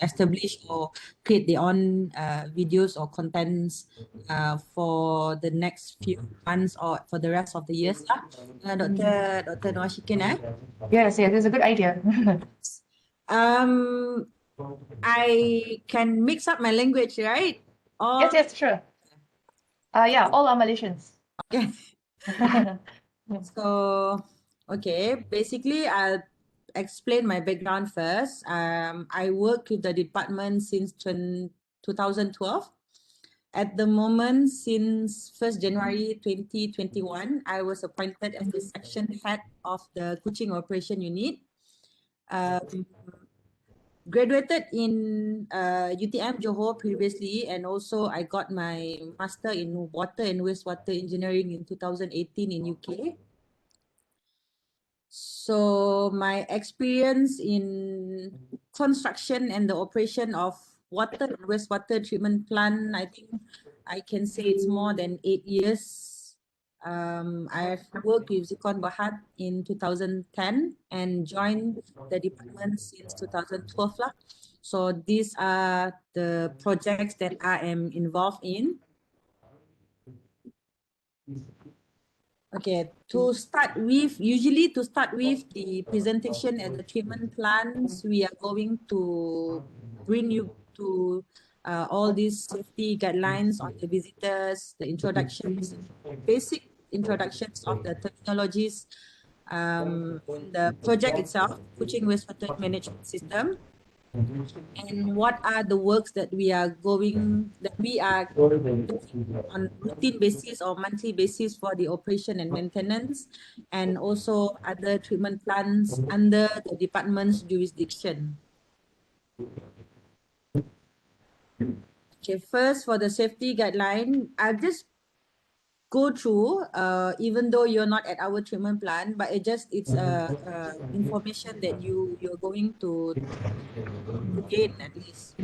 establish or create their own videos or contents for the next few months or for the rest of the years lah. Dr. Nawashikin, Yes, it's a good idea. I can mix up my language, right? Yes, sure. Yeah, all are Malaysians. Okay. So, okay, basically I'll explain my background first. I work with the department since 2012. At the moment, since 1st January 2021, I was appointed as the section head of the Kuching Operation Unit. Graduated in UTM Johor previously, and also I got my master in water and wastewater engineering in 2018 in UK. So my experience in construction and the operation of water and wastewater treatment plant, I think I can say it's more than 8 years. I've worked with Zikon Berhad in 2010 and joined the department since 2012 lah. So these are the projects that I am involved in. Okay, usually to start with the presentation at the treatment plants, we are going to bring you to all these safety guidelines on the visitors, the introductions, basic introductions of the terminologies, the project itself, Kuching Wastewater Management System, and what are the works that we are doing on routine basis or monthly basis for the operation and maintenance, and also other treatment plants under the department's jurisdiction. Okay, first for the safety guideline, I'll just go through, even though you're not at our treatment plant, but it's information that you're going to gain at least.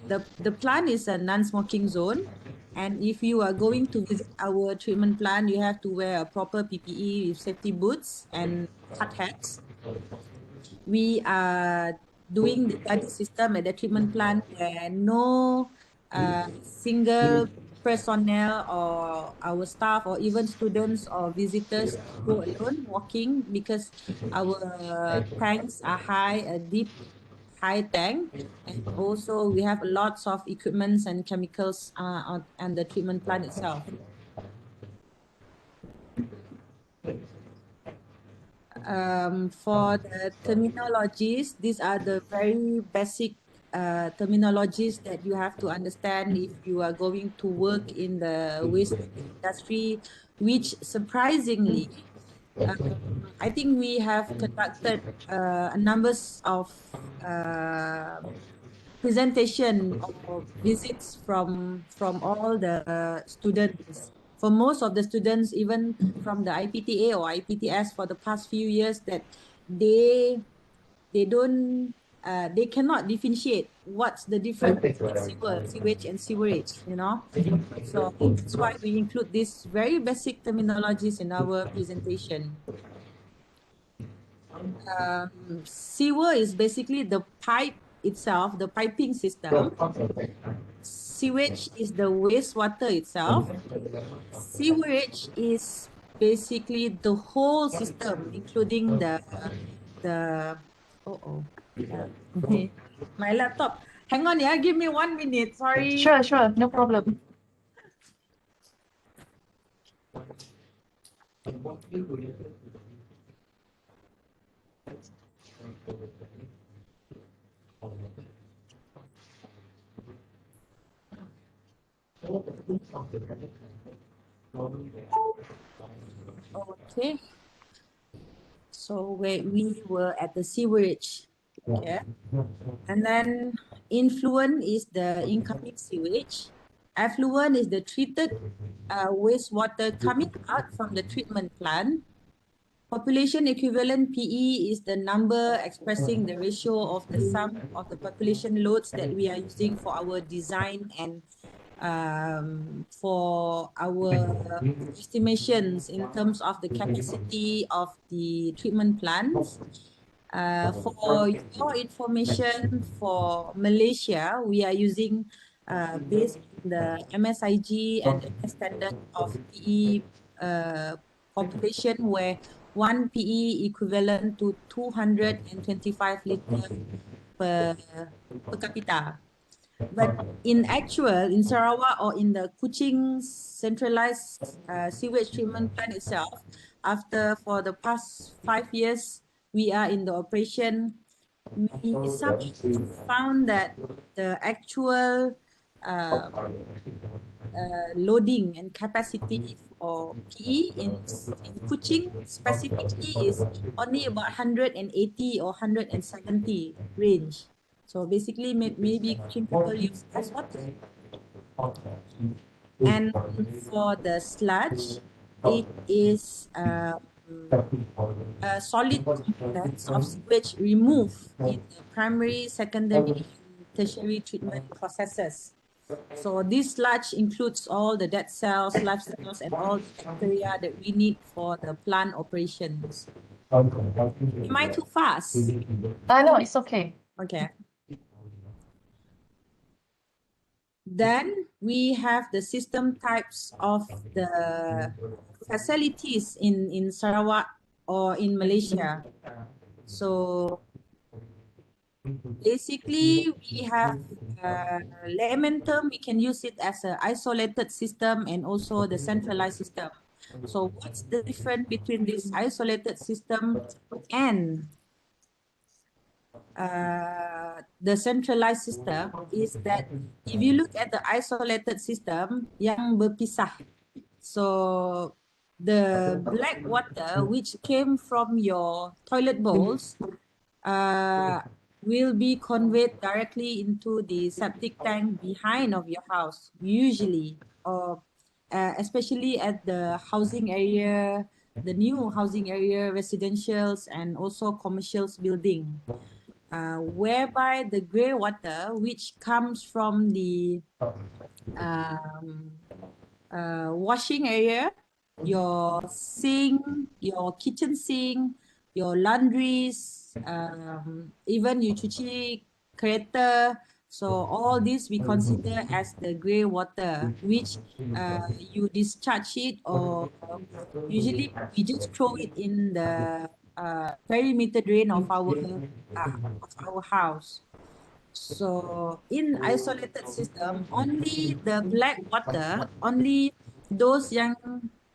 The plant is a non-smoking zone, and if you are going to visit our treatment plant, you have to wear a proper PPE with safety boots and hard hats. We are doing the study system at the treatment plant where no single personnel or our staff or even students or visitors go alone walking, because our tanks are deep high tank, and also we have lots of equipments and chemicals on the treatment plant itself. For the terminologies, these are the very basic terminologies that you have to understand if you are going to work in the waste industry, which surprisingly, I think we have conducted a numbers of presentation or visits from all the students. For most of the students, even from the IPTA or IPTS for the past few years, that they cannot differentiate what's the difference between sewage and sewerage, you know. So that's why we include these very basic terminologies in our presentation. Sewer is basically the pipe itself, the piping system. Sewage is the wastewater itself. Sewerage is basically the whole system, including my laptop. Hang on, yeah, give me 1 minute. Sorry. Sure, no problem. Okay. So we were at the sewerage. Okay. And then influent is the incoming sewage. Effluent is the treated wastewater coming out from the treatment plant. Population equivalent PE is the number expressing the ratio of the sum of the population loads that we are using for our design and for our estimations in terms of the capacity of the treatment plants. For your information, for Malaysia, we are using based on the MSIG and MS standard of PE population, where 1 PE equivalent to 225 liter per capita. But in actual, in Sarawak or in the Kuching centralized sewage treatment plant itself, for the past 5 years, we are in the operation. We somehow found that the actual uh, loading and capacity for PE in Kuching specifically is only about 180 or 170 range. So basically, maybe Kuching people use less water. And for the sludge, it is solid components of sewage removed in the primary, secondary, and tertiary treatment processes. So this sludge includes all the dead cells, live cells, and all the bacteria that we need for the plant operations. Am I too fast? No, it's okay. Okay. Then we have the system types of the facilities in Sarawak or in Malaysia. So basically, we have layman term, we can use it as an isolated system and also the centralized system. So what's the difference between this isolated system and the centralized system is that if you look at the isolated system yang berpisah, so the black water which came from your toilet bowls will be conveyed directly into the septic tank behind of your house, usually, or especially at the housing area, the new housing area, residentials, and also commercials building, whereby the grey water, which comes from the um, washing area, your sink, your kitchen sink, your laundries, even you cuci kereta. So all this we consider as the grey water, which you discharge it, or usually we just throw it in the perimeter drain of our house. So in isolated system, only the black water, only those yang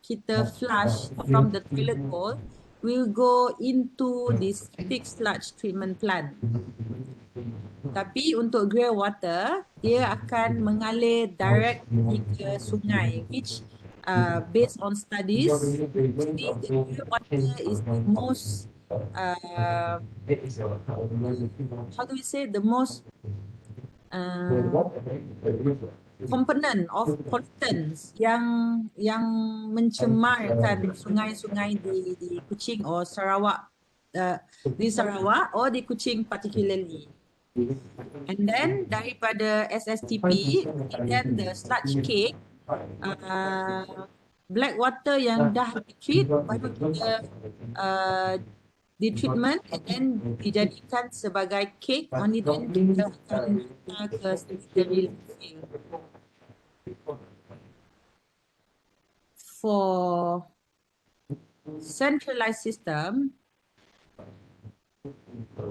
kita flush from the toilet bowl will go into this septic sludge treatment plant. Tapi untuk grey water, dia akan mengalir direct pergi ke sungai, which based on studies, actually the grey water is the most how do we say, the most component of pollutants yang mencemarkan sungai-sungai di Kuching or Sarawak, di Sarawak or di Kuching particularly. And then daripada SSTP, then the sludge cake, black water yang dah di-treat baru kita di treatment and then dijadikan sebagai cake, only then kita akan hantar ke secondary landfill. For centralized system,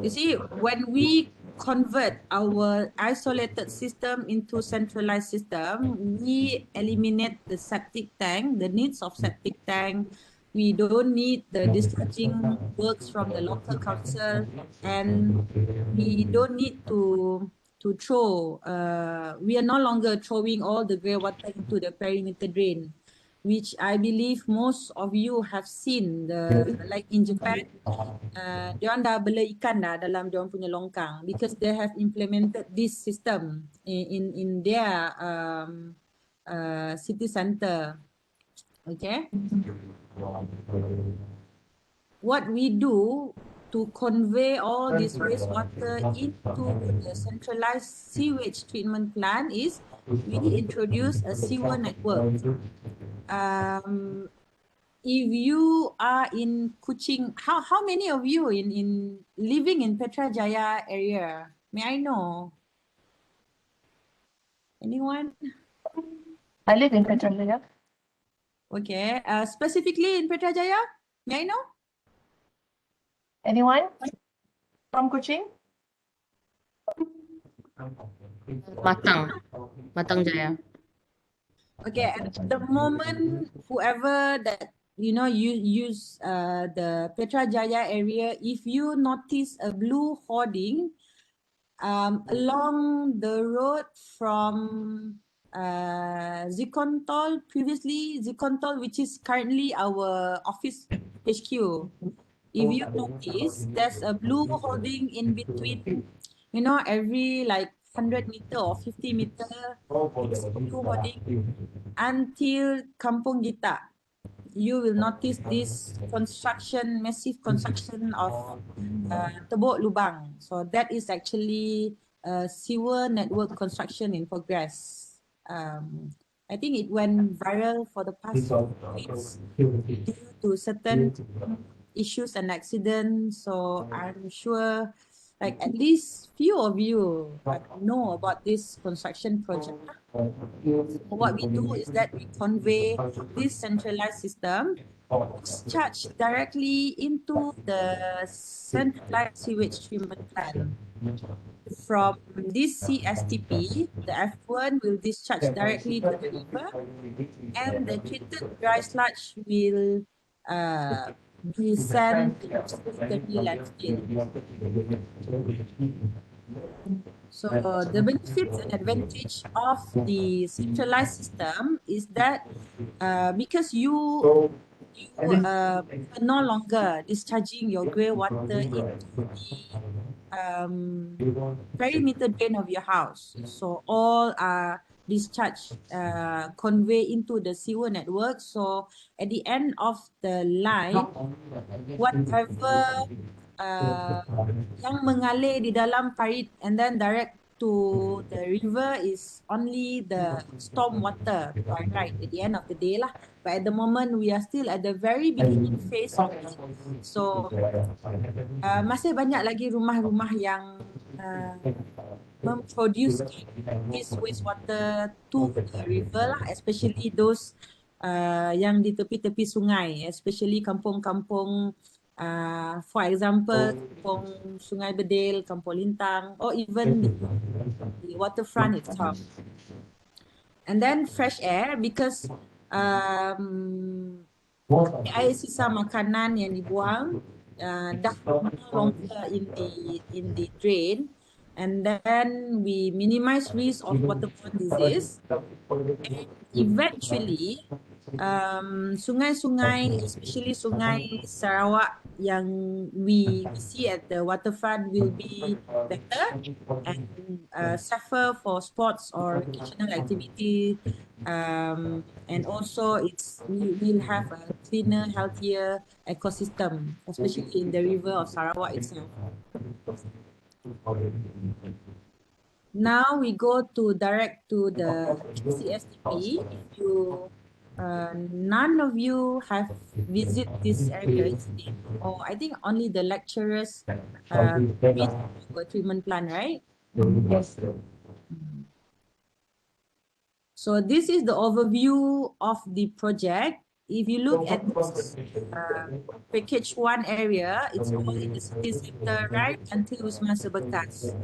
you see, when we convert our isolated system into centralized system, we eliminate the septic tank, the needs of septic tank. We don't need the discharging works from the local council, and we don't need to throw, we are no longer throwing all the grey water into the perimeter drain, which I believe most of you have seen, like in Japan, diorang dah bela ikan dah dalam diorang punya longkang, because they have implemented this system in their city center. Okay. What we do to convey all this wastewater into the centralized sewage treatment plant is we introduce a sewer network. if you are in Kuching, how many of you in living in Petrajaya area? May I know? Anyone? I live in Petrajaya. Okay. Specifically in Petrajaya? May I know? Anyone from Kuching? Matang Jaya. Okay, at the moment, whoever that you use the Petrajaya area, if you notice a blue hoarding along the road from Zikontol, previously Zikontol, which is currently our office HQ. If you notice, there's a blue hoarding in between, every like 100 meter or 50 meter, it's a blue hoarding until Kampung Gita. You will notice this construction, massive construction of Tebok Lubang. So that is actually a sewer network construction in progress. I think it went viral for the past few weeks due to certain issues and accidents. So I'm sure like at least few of you know about this construction project. What we do is that we convey this centralized system, discharge directly into the centralized sewage treatment plant. From this CSTP, the effluent will discharge directly to the river, and the treated dry sludge will be sent to secondary landfill. So the benefits and advantage of the centralized system is that because you are no longer discharging your grey water into the perimeter drain of your house. So all are discharged, convey into the sewer network. So at the end of the line, whatever yang mengalir di dalam parit and then direct to the river is only the storm water by right at the end of the day lah. But at the moment we are still at the very beginning phase of it. So masih banyak lagi rumah-rumah yang memproduce this wastewater to the river lah, especially those yang di tepi-tepi sungai, especially kampung-kampung, for example, kampung Sungai Bedil, Kampung Lintang, or even the waterfront itself. And then fresh air, because air sisa makanan yang dibuang dah no longer in the drain, and then we minimize risk of waterborne disease. And eventually, sungai-sungai, especially Sungai Sarawak yang we see at the waterfront will be better and safer for sports or recreational activity. And also we will have a cleaner, healthier ecosystem, especially in the river of Sarawak itself. Now we go to direct to the CSTP. If you none of you have visit this area, or I think only the lecturers visit the treatment plant, right? Yes. So this is the overview of the project. If you look at this package 1 area, it's all in the city center right until Wisma Sebekas.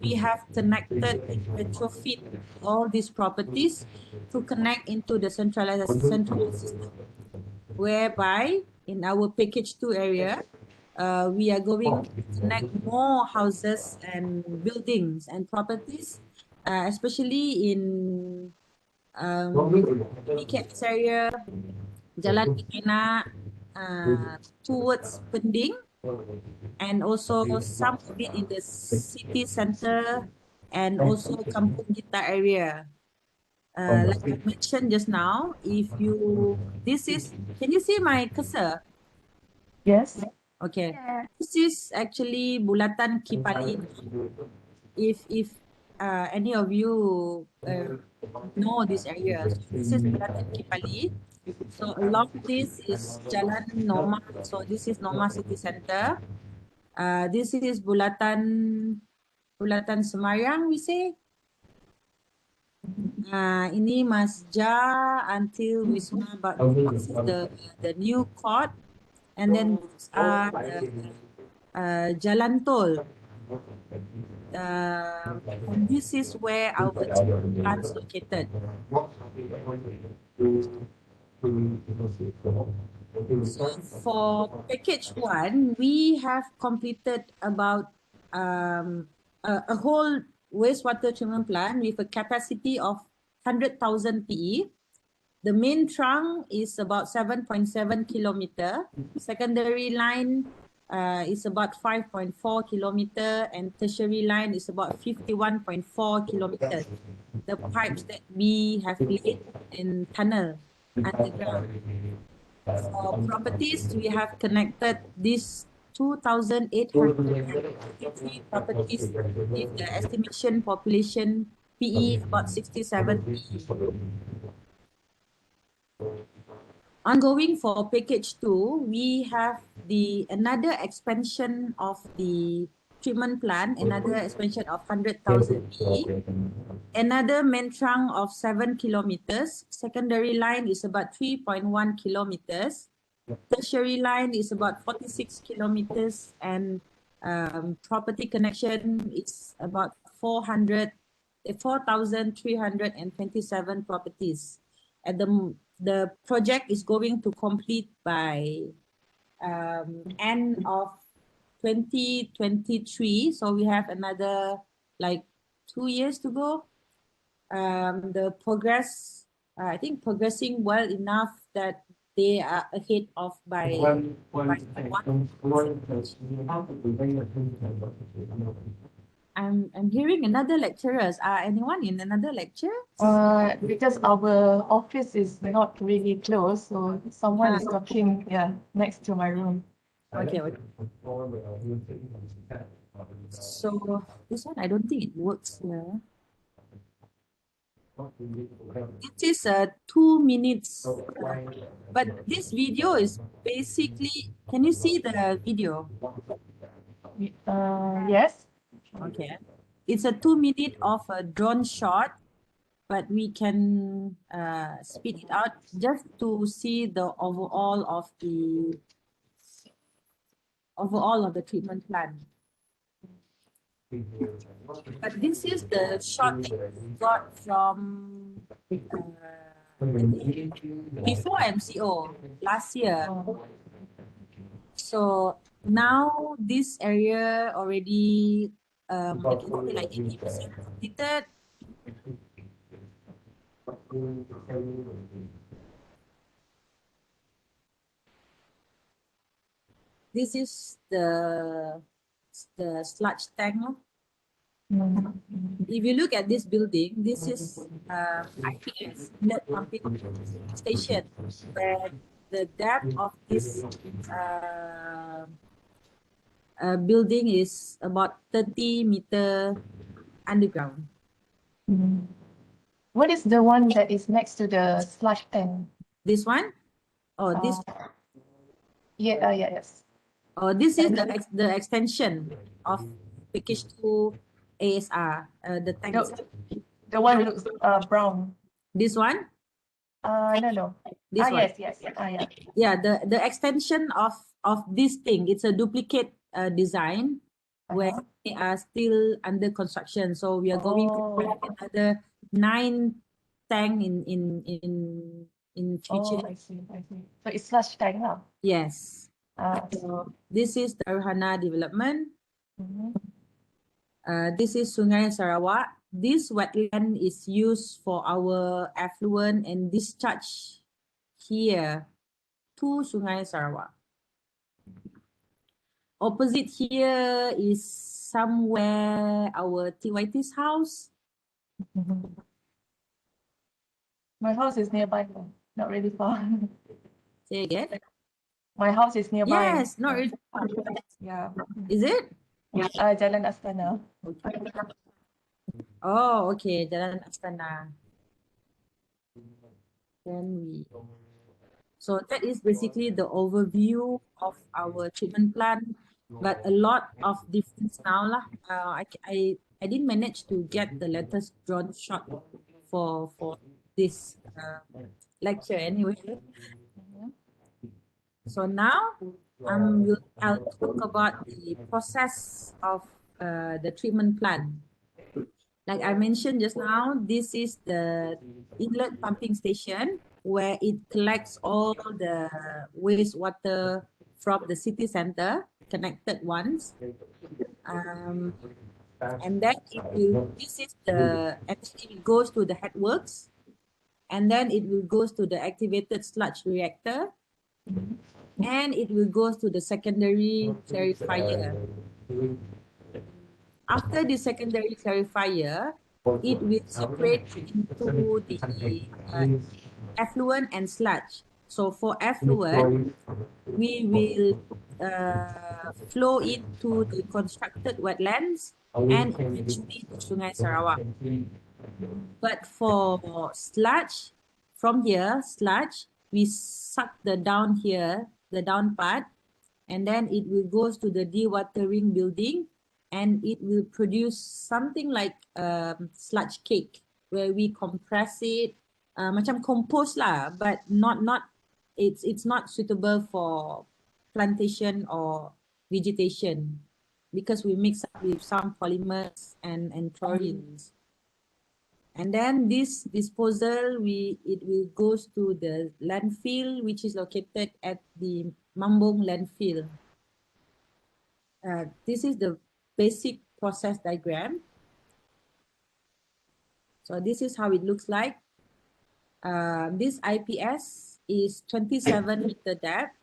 We have connected and retrofit all these properties to connect into the centralized system, whereby in our package 2 area, we are going to connect more houses and buildings and properties, especially in PKS area, Jalan Ikena, towards Pending, and also some of it in the city center and also Kampung Gita area. Like I mentioned just now, can you see my cursor? Yes. Okay. This is actually Bulatan Kipali. If any of you know this area, so this is Bulatan Kipali. So along this is Jalan Norma. So this is Norma City Center. This is Bulatan Semarang, we say. Ini Masjid until Wisma Bakti. This is the new court. And then these are the Jalan Tol. And this is where our plant's located. So for package one, we have completed about a whole wastewater treatment plant with a capacity of 100,000 PE. The main trunk is about 7.7 kilometer. Secondary line is about 5.4 kilometer, and tertiary line is about 51.4 kilometers. The pipes that we have laid in tunnel underground. For properties, we have connected these 2,853 properties with the estimation population PE about 67 PE. Ongoing for package 2, we have another expansion of the treatment plant, another expansion of 100,000 PE, another main trunk of 7 kilometers, secondary line is about 3.1 kilometers, tertiary line is about 46 kilometers, and property connection is about 4,327 properties. At the project is going to complete by end of 2023. So we have another like 2 years to go. The progress, I think progressing well enough that they are ahead of by one. I'm hearing another lecturers. Anyone in another lecture? Because our office is not really close, so someone is talking, yeah, next to my room. Okay. So this one, I don't think it works here. It is 2 minutes, but this video is basically, can you see the video? Yes. Okay. It's a 2 minute of a drone shot, but we can speed it out just to see the overall of the treatment plan. But this is the shot that we got from before MCO last year. So now this area already I can say like 80% completed. This is the sludge tank. If you look at this building, this is IPS, inlet pumping station, where the depth of this building is about 30-meter underground. What is the one that is next to the slush tank? This one? Oh, this. Yes. Oh, this is the extension of package 2 ASR. The tank. The one looks brown. This one? No. This one. Yes. Yeah. Yeah, the extension of this thing. It's a duplicate design where they are still under construction. So we are going to put another 9 tank in future. I see. So it's slush tank now. Yes. So this is the Arhana development. This is Sungai Sarawak. This wetland is used for our affluent and discharge here to Sungai Sarawak. Opposite here is somewhere our TYT's house. My house is nearby, not really far. Say again. My house is nearby. Yes, not really far. Yeah. Is it? Jalan Astana. Oh, okay, Jalan Astana. Then So that is basically the overview of our treatment plan, but a lot of difference now lah. I didn't manage to get the latest drone shot for this lecture anyway. So now I'll talk about the process of the treatment plan. Like I mentioned just now, this is the inlet pumping station where it collects all the wastewater from the city center, connected ones. And then it goes to the headworks, and then it will goes to the activated sludge reactor, and it will go to the secondary clarifier. After the secondary clarifier, it will separate into the effluent and sludge. So for effluent, we will flow it to the constructed wetlands and eventually to Sungai Sarawak. But for sludge, from here, sludge, we suck the down here, the down part, and then it will goes to the dewatering building, and it will produce something like sludge cake where we compress it, macam compost lah, but it's not suitable for plantation or vegetation because we mix up with some polymers and chlorines. And then this disposal, it will goes to the landfill, which is located at the Mambong landfill. This is the basic process diagram. So this is how it looks like. This IPS is 27-meter depth,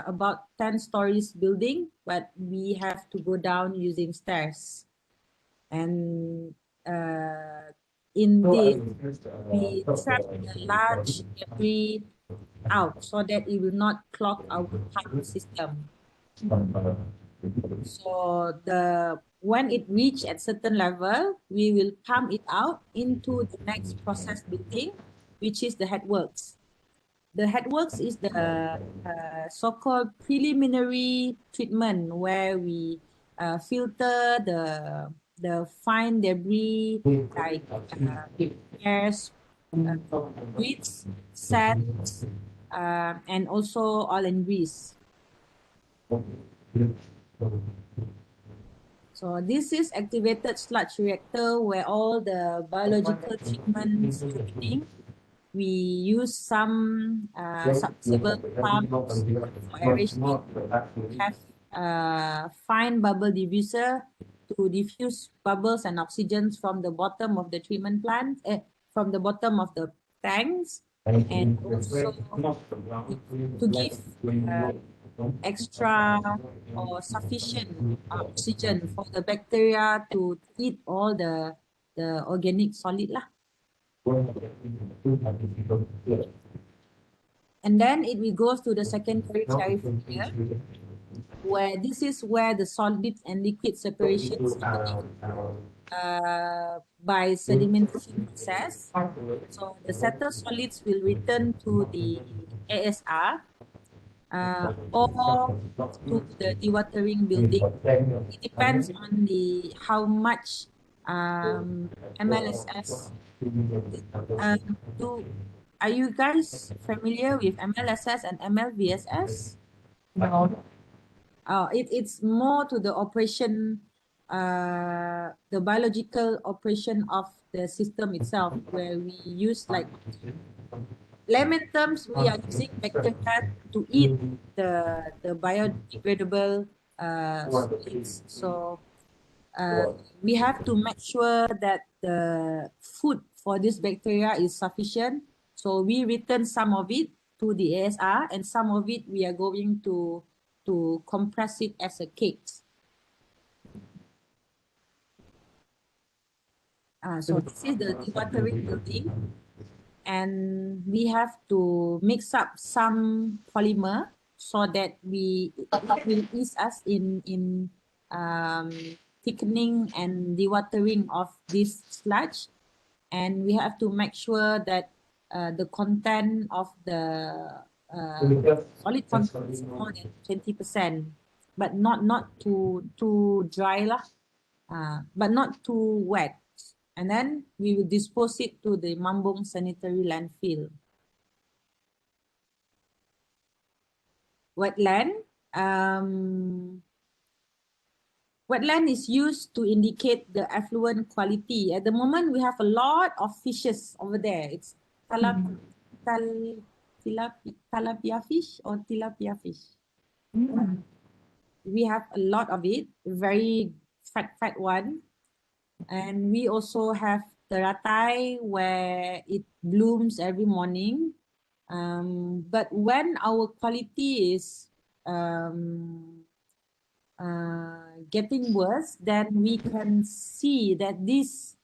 about 10 stories building, but we have to go down using stairs. And in this, we trap the large debris out so that it will not clog our pump system. So when it reach at certain level, we will pump it out into the next process building, which is the headworks. The headworks is the so-called preliminary treatment where we filter the fine debris like hairs, weeds, sands, and also oil and grease. So this is activated sludge reactor where all the biological treatments happening. We use some submersible pumps for aeration. We have fine bubble diffuser to diffuse bubbles and oxygens from the bottom of the treatment plant, from the bottom of the tanks, and also to give extra or sufficient oxygen for the bacteria to eat all the organic solid lah. And then it will goes to the secondary clarifier, where this is where the solid and liquid separation is happening by sedimentation process. So the settled solids will return to the ASR or to the dewatering building. It depends on how much MLSS. Are you guys familiar with MLSS and MLVSS? No. It's more to the operation, the biological operation of the system itself, where we use like layman terms, we are using bacteria to eat the biodegradable solids. So we have to make sure that the food for this bacteria is sufficient. So we return some of it to the ASR, and some of it we are going to compress it as a cake. So this is the dewatering building, and we have to mix up some polymer so that it will ease us in thickening and dewatering of this sludge, and we have to make sure that the content of the solid content is more than 20%, but not too dry lah, but not too wet. And then we will dispose it to the Mambung sanitary landfill. Wetland. Wetland is used to indicate the effluent quality. At the moment, we have a lot of fishes over there. It's tilapia fish or tilapia fish. We have a lot of it, very fat one. And we also have teratai where it blooms every morning. But when our quality is getting worse, then we can see that this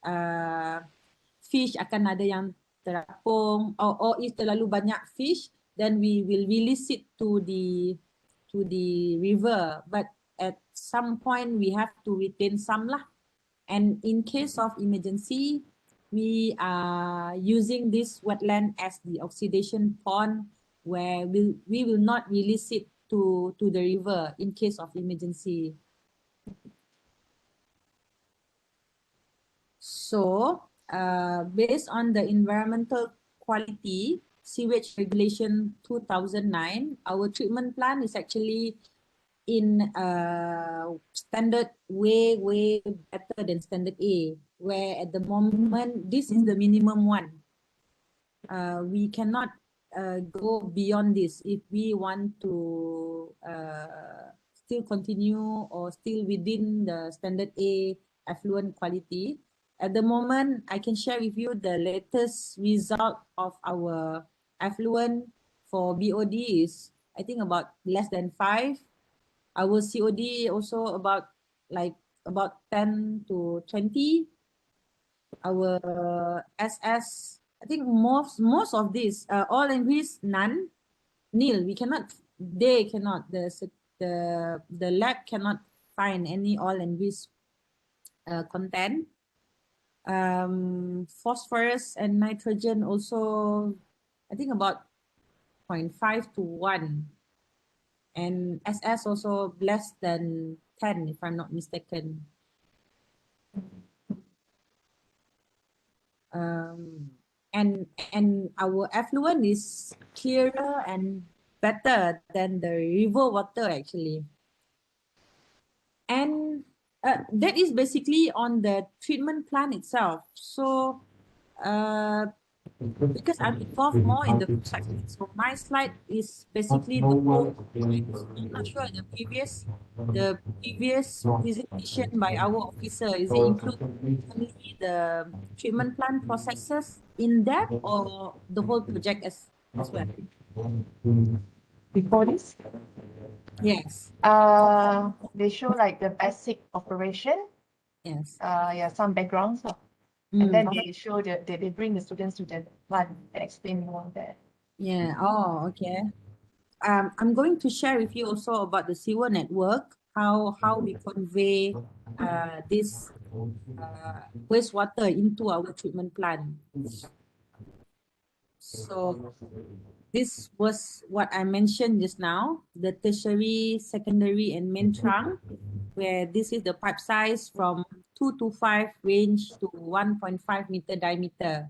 fish akan ada yang terapung, or if terlalu banyak fish, then we will release it to the river. But at some point we have to retain some lah. And in case of emergency, we are using this wetland as the oxidation pond where we will not release it to the river in case of emergency. So, based on the environmental quality sewage regulation 2009, our treatment plant is actually in standard way better than standard A, where at the moment this is the minimum one. We cannot go beyond this if we want to still continue or still within the standard A effluent quality. At the moment, I can share with you the latest result of our effluent for BOD is, I think, about less than 5. Our COD also about 10 to 20. Our SS, I think most of this, all language none, nil. We cannot, they cannot, the lab cannot find any all language content. Phosphorus and nitrogen also, I think about 0.5 to 1. And SS also less than 10, if I'm not mistaken. And our effluent is clearer and better than the river water actually. And that is basically on the treatment plant itself. So because I'm involved more in the side, so my slide is basically the whole. I'm not sure the previous presentation by our officer, is it include only the treatment plant processes in depth or the whole project as well? Before this, Yes. they show like the basic operation. Yes. Yeah, some backgrounds. And then they show that they bring the students to the plant and explain more on that. Yeah. Oh, okay. I'm going to share with you also about the sewer network, how we convey this wastewater into our treatment plant. So this was what I mentioned just now, the tertiary, secondary, and main trunk, where this is the pipe size from 2 to 5 range to 1.5 meter diameter.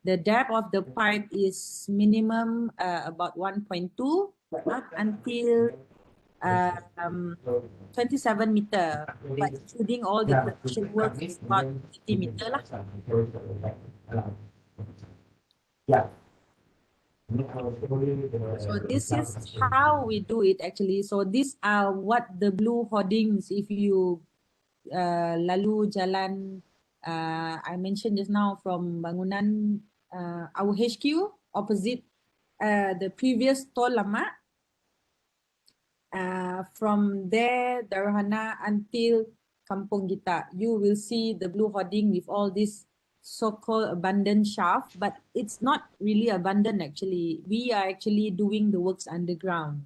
The depth of the pipe is minimum about 1.2 up until 27 meter, but including all the production work is about 50 meter lah. So this is how we do it actually. So these are what the blue hoardings, if you lalu jalan, I mentioned just now from bangunan our HQ opposite the previous tol lama. From there, Darhana until Kampung Gita, you will see the blue hoarding with all this so-called abandoned shaft, but it's not really abandoned actually. We are actually doing the works underground.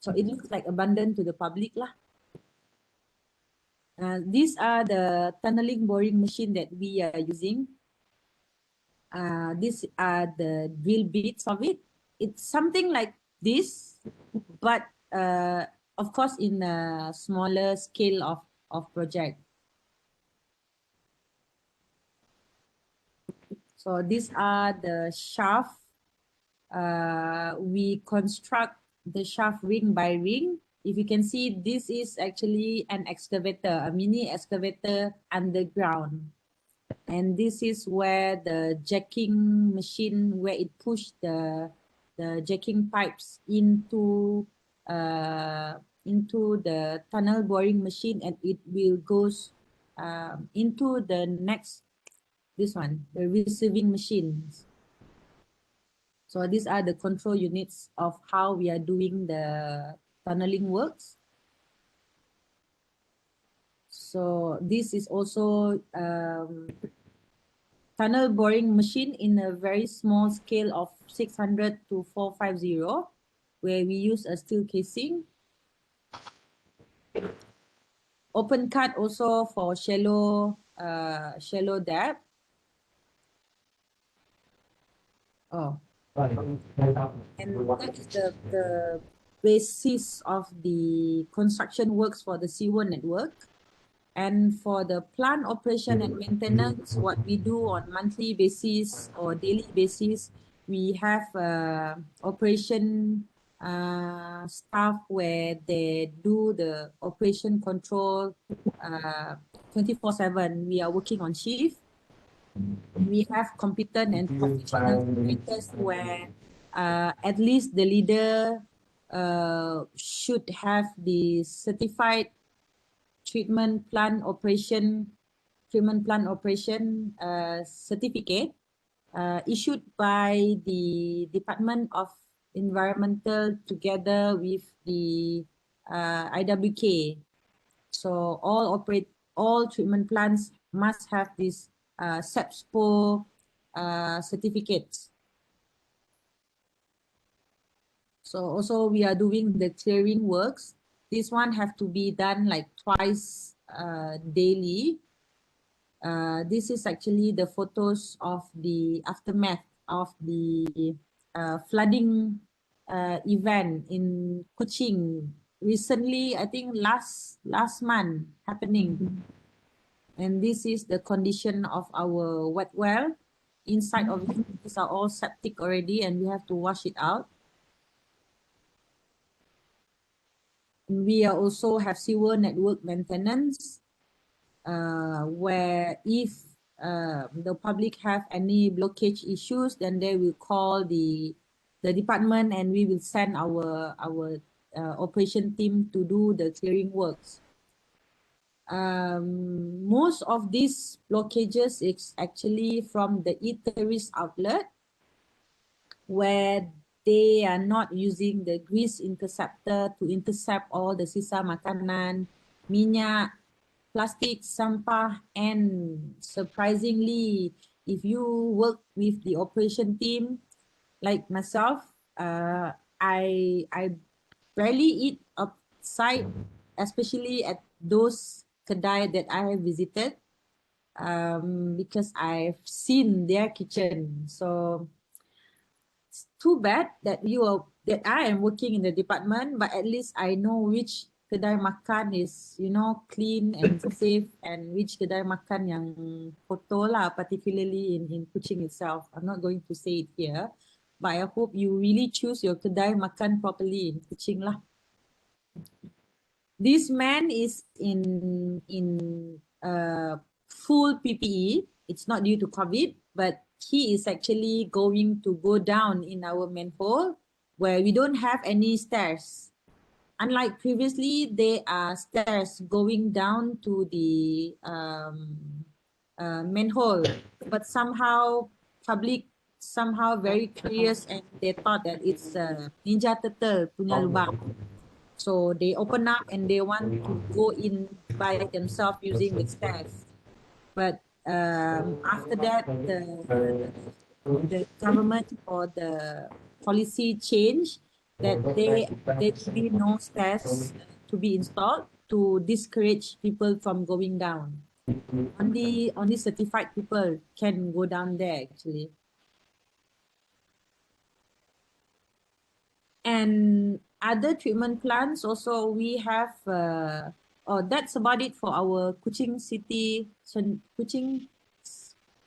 So it looks like abandoned to the public lah. These are the tunneling boring machine that we are using. These are the drill bits of it. it's something like this, but of course in a smaller scale of project. So these are the shaft. We construct the shaft ring by ring. If you can see, this is actually an excavator, a mini excavator underground. And this is where the jacking machine, where it pushed the jacking pipes into the tunnel boring machine, and it will goes into the next, this one, the receiving machines. So these are the control units of how we are doing the tunneling works. So this is also tunnel boring machine in a very small scale of 600 to 450, where we use a steel casing. Open cut also for shallow depth. Oh, and that is the basis of the construction works for the sewer network. And for the plant operation and maintenance, what we do on monthly basis or daily basis, we have operation staff where they do the operation control 24/7. We are working on shift. We have competent and professional operators where at least the leader should have the certified treatment plant operation certificate issued by the Department of Environmental together with the IWK. So all treatment plants must have this SEPSPO certificates. So also we are doing the clearing works. This one have to be done like twice daily. This is actually the photos of the aftermath of the flooding event in Kuching recently. I think last month happening. And this is the condition of our wet well. Inside of it, these are all septic already, and we have to wash it out. We are also have sewer network maintenance, where if the public have any blockage issues, then they will call the department, and we will send our operation team to do the clearing works. Most of these blockages is actually from the eateries outlet, where they are not using the grease interceptor to intercept all the sisa makanan, minyak, plastic, sampah, and surprisingly, if you work with the operation team, like myself, I rarely eat outside, especially at those kedai that I have visited, because I've seen their kitchen. So it's too bad that I am working in the department, but at least I know which kedai makan is, clean and safe, and which kedai makan yang kotor lah, particularly in Kuching itself. I'm not going to say it here, but I hope you really choose your kedai makan properly in Kuching lah. This man is in full PPE. It's not due to COVID, but he is actually going to go down in our manhole where we don't have any stairs. Unlike previously, there are stairs going down to the manhole, but somehow public very curious, and they thought that it's a Ninja Turtle punya lubang. So they open up and they want to go in by themselves using the stairs. But after that, the government or the policy change that there will be no stairs to be installed to discourage people from going down. Only certified people can go down there actually. And other treatment plants also we have, that's about it for our Kuching City, Kuching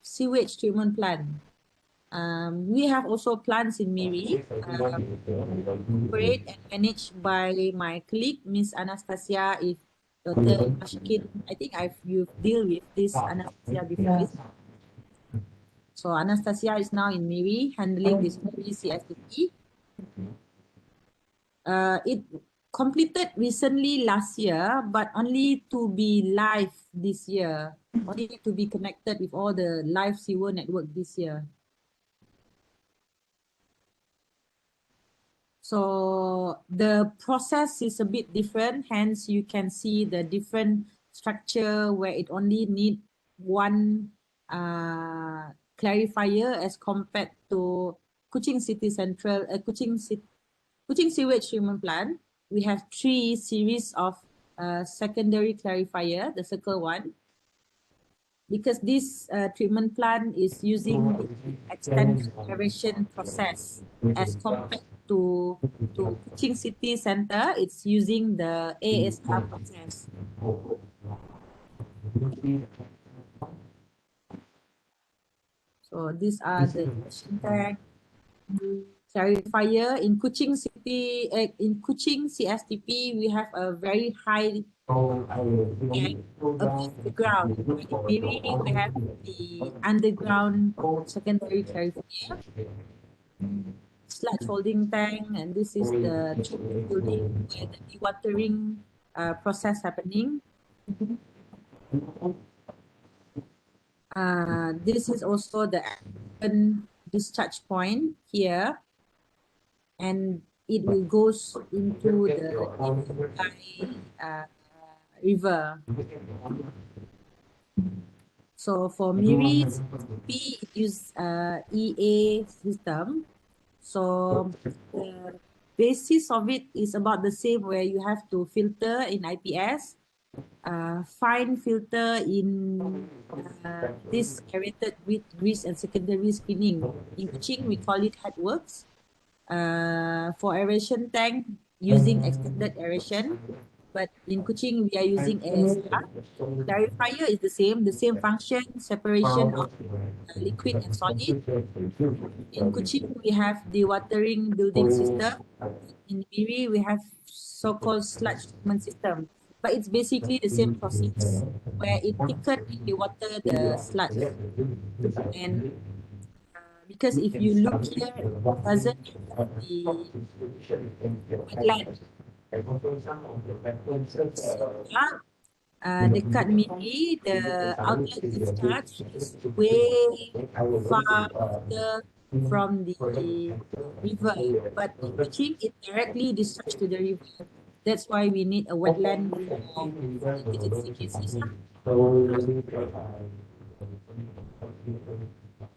sewage treatment plant. We have also plants in Miri, operated and managed by my colleague, Miss Anastasia. If Dr. Ashkin, I think you've dealt with this Anastasia before. Yeah. So Anastasia is now in Miri handling this Miri CSDP. It completed recently last year, but only to be live this year. Only to be connected with all the live sewer network this year. So the process is a bit different, hence you can see the different structure where it only need one clarifier as compared to Kuching City Central, Kuching Sewage Treatment Plant. We have 3 series of secondary clarifier, the circle one, because this treatment plant is using the extended aeration process as compared to Kuching City Center, it's using the ASR process. So these are the aeration tank clarifier in Kuching City. In Kuching CSTP, we have a very high tank above the ground. In Miri, we have the underground secondary clarifier, sludge holding tank, and this is the treatment building where the dewatering process happening. This is also the open discharge point here, and it will goes into the river. So for Miri, CTP, it use EA system. So the basis of it is about the same, where you have to filter in IPS, fine filter in this aerated with grease and secondary screening. In Kuching, we call it headworks. For aeration tank, using extended aeration. But in Kuching, we are using ASR. Clarifier is the same function, separation of liquid and solid. In Kuching, we have the watering building system. In Miri, we have so-called sludge treatment system. But it's basically the same process, where it thicken and we water the sludge. And because if you look here, it doesn't have the wetland. Dekat Miri, the outlet discharge is way far after from the river, but in Kuching, it directly discharges to the river. That's why we need a wetland for emergency cases.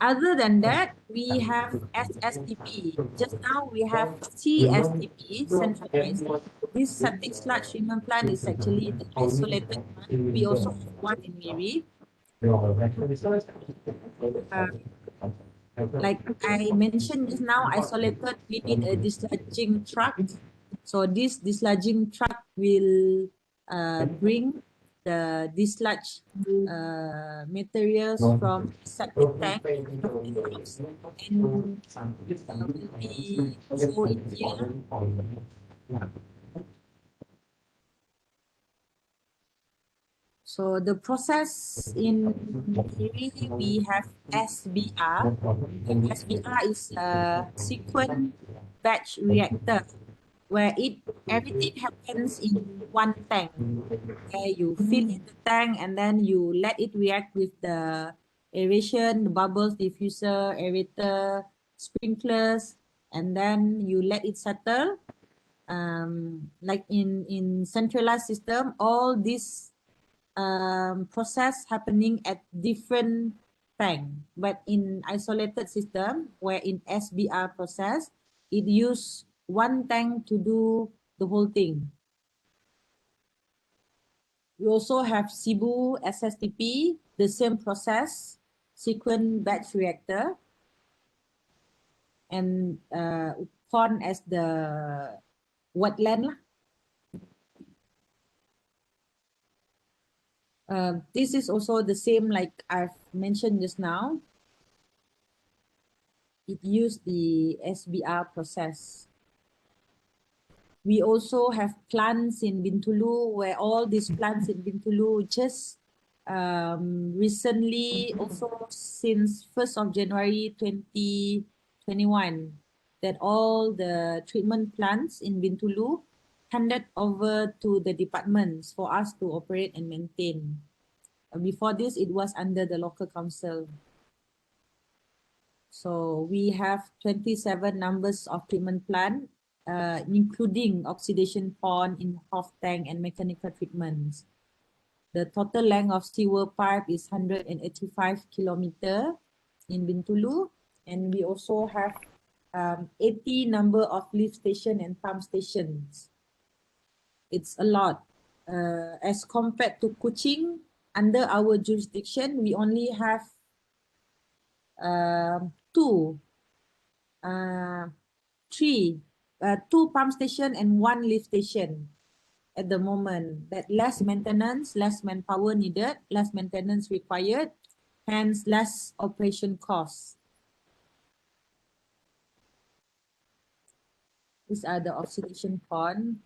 Other than that, we have SSDP. Just now we have CSDP, centralized. This septic sludge treatment plant is actually the isolated one. We also have one in Miri. Like I mentioned just now, isolated, we need a dislodging truck. So this dislodging truck will bring the dislodge materials from septic tank and will be shown in here. So the process in Miri, we have SBR. SBR is a sequence batch reactor, where everything happens in one tank, where you fill in the tank and then you let it react with the aeration, the bubbles, diffuser, aerator, sprinklers, and then you let it settle. Like in centralized system, all this process happening at different tank, but in isolated system, where in SBR process, it use one tank to do the whole thing. We also have Cebu SSTP, the same process, sequence batch reactor. And pond as the wetland lah. This is also the same like I've mentioned just now. It used the SBR process. We also have plants in Bintulu where all these plants in Bintulu just recently, also since 1st of January 2021, that all the treatment plants in Bintulu handed over to the departments for us to operate and maintain. Before this, it was under the local council. So we have 27 numbers of treatment plant, including oxidation pond, in-house tank, and mechanical treatments. The total length of sewer pipe is 185 kilometer in Bintulu, and we also have 80 number of lift station and pump stations. It's a lot. As compared to Kuching, under our jurisdiction, we only have two pump station and one lift station at the moment. That less maintenance, less manpower needed, less maintenance required, hence less operation costs. These are the oxidation pond.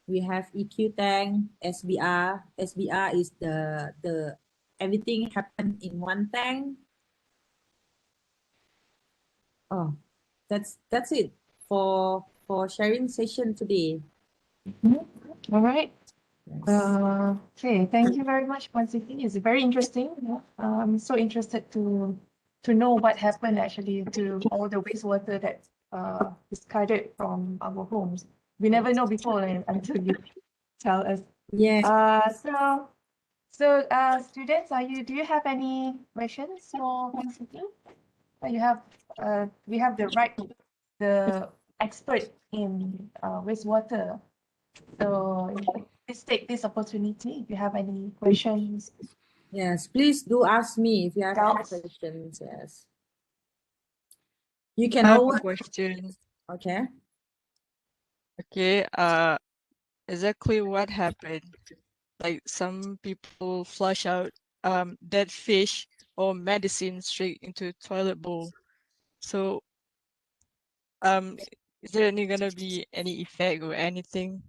We have EQ tank, SBR. SBR is the everything happened in one tank. Oh, that's it for sharing session today. All right. Yes. Okay, thank you very much, Puan Siti. It's very interesting. I'm so interested to know what happened actually to all the wastewater that discarded from our homes. We never know before until you tell us. Yes. Students, do you have any questions for Puan Siti? We have the expert in wastewater. So please take this opportunity if you have any questions. Yes, please do ask me if you have any Doubts. questions. Yes. You can I have always, a question. okay. Okay, exactly what happened? Like some people flush out dead fish or medicine straight into toilet bowl. So is there gonna be any effect or anything?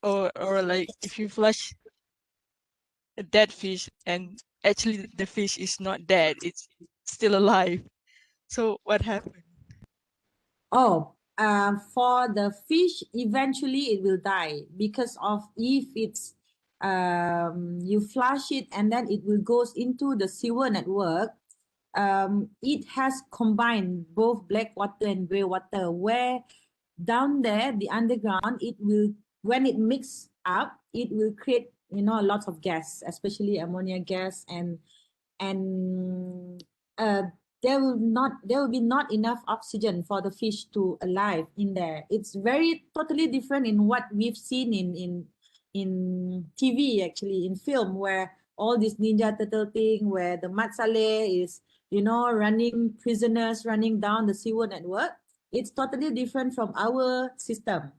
Or like if you flush a dead fish and actually the fish is not dead, it's still alive. So what happened? Oh, for the fish, eventually it will die because of if it's you flush it and then it will goes into the sewer network. It has combined both black water and gray water, where down there the underground it will, when it mix up, it will create, you know, lots of gas, especially ammonia gas, and there will be not enough oxygen for the fish to alive in there. It's very totally different in what we've seen in TV, actually in film, where all this ninja turtle thing, where the matsale is, you know, running prisoners running down the sewer network. It's totally different from our system,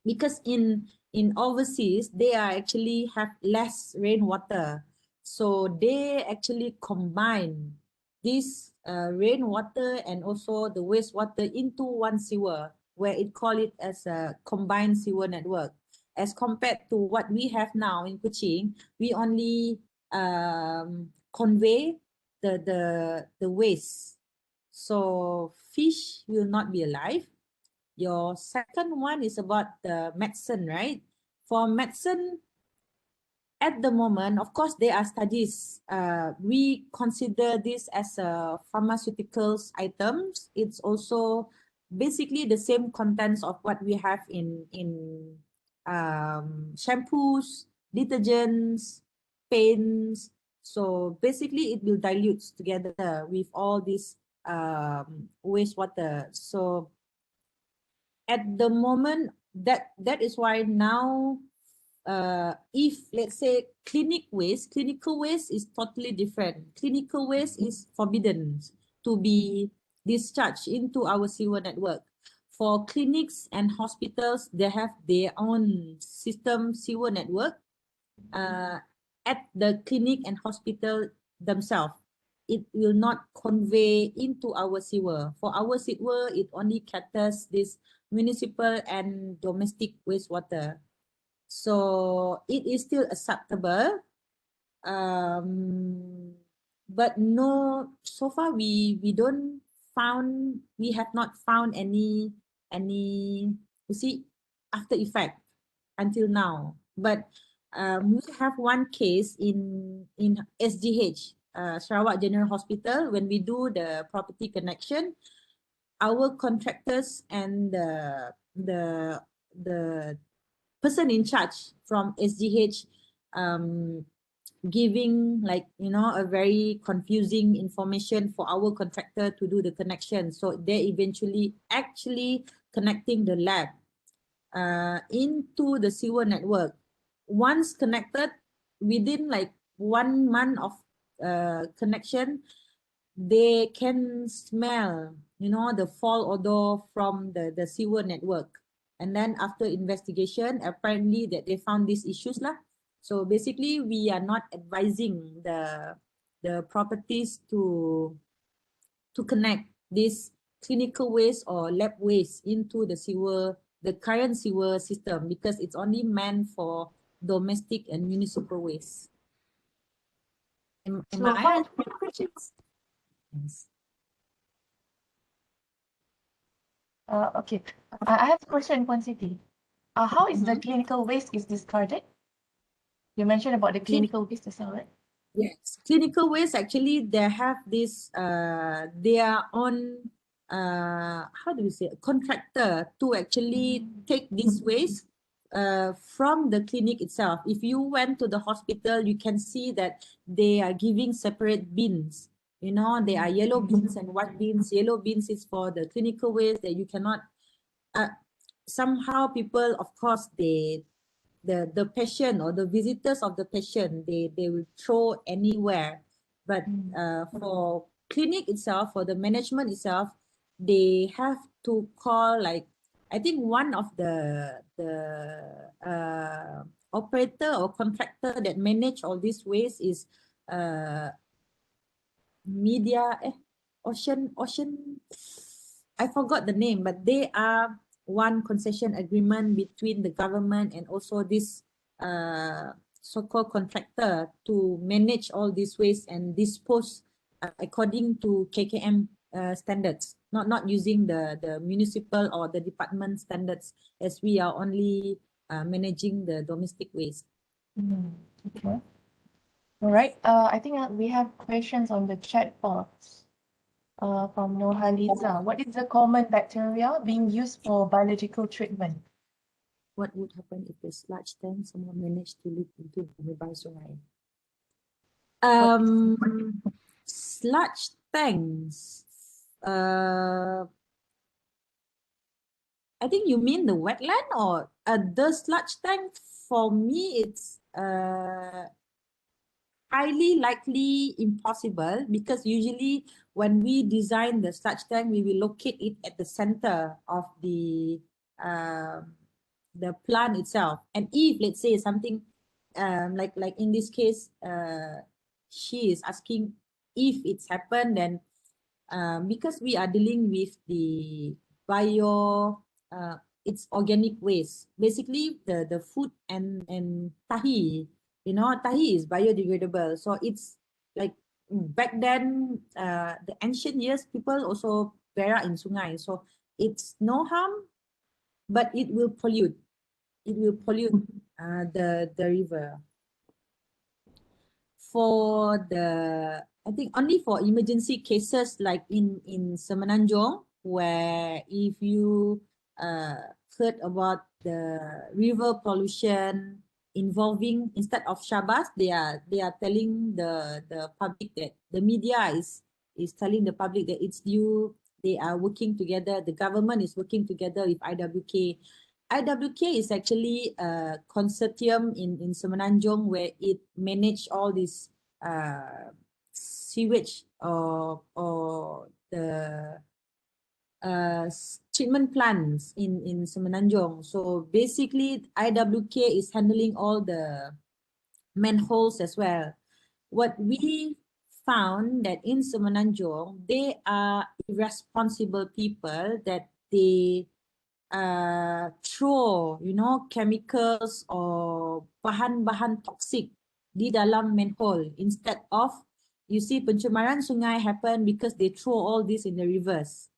because in overseas they are actually have less rainwater, so they actually combine this rainwater and also the wastewater into one sewer, where it call it as a combined sewer network. As compared to what we have now in Kuching, we only convey the waste, so fish will not be alive. Your second one is about the medicine, right? For medicine, at the moment, of course, there are studies. We consider this as a pharmaceuticals items. It's also basically the same contents of what we have in shampoos, detergents, paints. So basically, it will dilute together with all this wastewater. So at the moment, that is why now, if let's say clinical waste is totally different. Clinical waste is forbidden to be discharged into our sewer network. For clinics and hospitals, they have their own system sewer network at the clinic and hospital themselves. It will not convey into our sewer. For our sewer, it only caters this municipal and domestic wastewater. So it is still acceptable. But no, so far we have not found any you see after effect until now. But we have one case in SGH, Sarawak General Hospital. When we do the property connection, our contractors and the person in charge from SGH giving a very confusing information for our contractor to do the connection. So they eventually actually connecting the lab into the sewer network. Once connected, within 1 month of connection, they can smell the foul odor from the sewer network. And then after investigation, apparently that they found these issues lah. So basically, we are not advising the properties to connect this clinical waste or lab waste into the current sewer system, because it's only meant for domestic and municipal waste. Am So I? how Questions? Yes. okay. I have a question, Puan Siti. How is the clinical waste is discarded? You mentioned about the clinical waste as well, right? Yes, clinical waste actually they have this their own how do we say, contractor to actually take this waste from the clinic itself. If you went to the hospital, you can see that they are giving separate bins. There are yellow bins and white bins. Yellow bins is for the clinical waste that you cannot somehow people, of course, the patient or the visitors of the patient, they will throw anywhere. But for clinic itself, for the management itself, they have to call, I think one of the operator or contractor that manage all this waste is media ocean I forgot the name, but they are one concession agreement between the government and also this so-called contractor to manage all this waste and dispose according to KKM standards, not using the municipal or the department standards, as we are only managing the domestic waste. Okay. All right. I think we have questions on the chat box. From Nohaliza. What is the common bacteria being used for biological treatment? What would happen if the sludge tank someone managed to leak into the nearby sungai? Sludge tanks. I think you mean the wetland, or the sludge tank. For me, it's highly likely impossible, because usually when we design the sludge tank, we will locate it at the center of the plant itself. And if, let's say, something like in this case, she is asking if it's happened, then because we are dealing with the bio it's organic waste, basically the food and tahi, tahi is biodegradable. So it's like back then, the ancient years, people also berak in sungai, so it's no harm, but it will pollute the river. For I think only for emergency cases, like in Semenanjung, where if you heard about the river pollution involving, instead of Shabas, they are telling the public, that the media is telling the public that it's due, they are working together, the government is working together with IWK. IWK is actually a consortium in Semenanjung, where it manage all this sewage or the treatment plants in Semenanjung. So basically, IWK is handling all the manholes as well. What we found that in Semenanjung, they are irresponsible people that they throw, chemicals or bahan-bahan toxic di dalam manhole instead of, you see, pencemaran sungai happen because they throw all this in the rivers.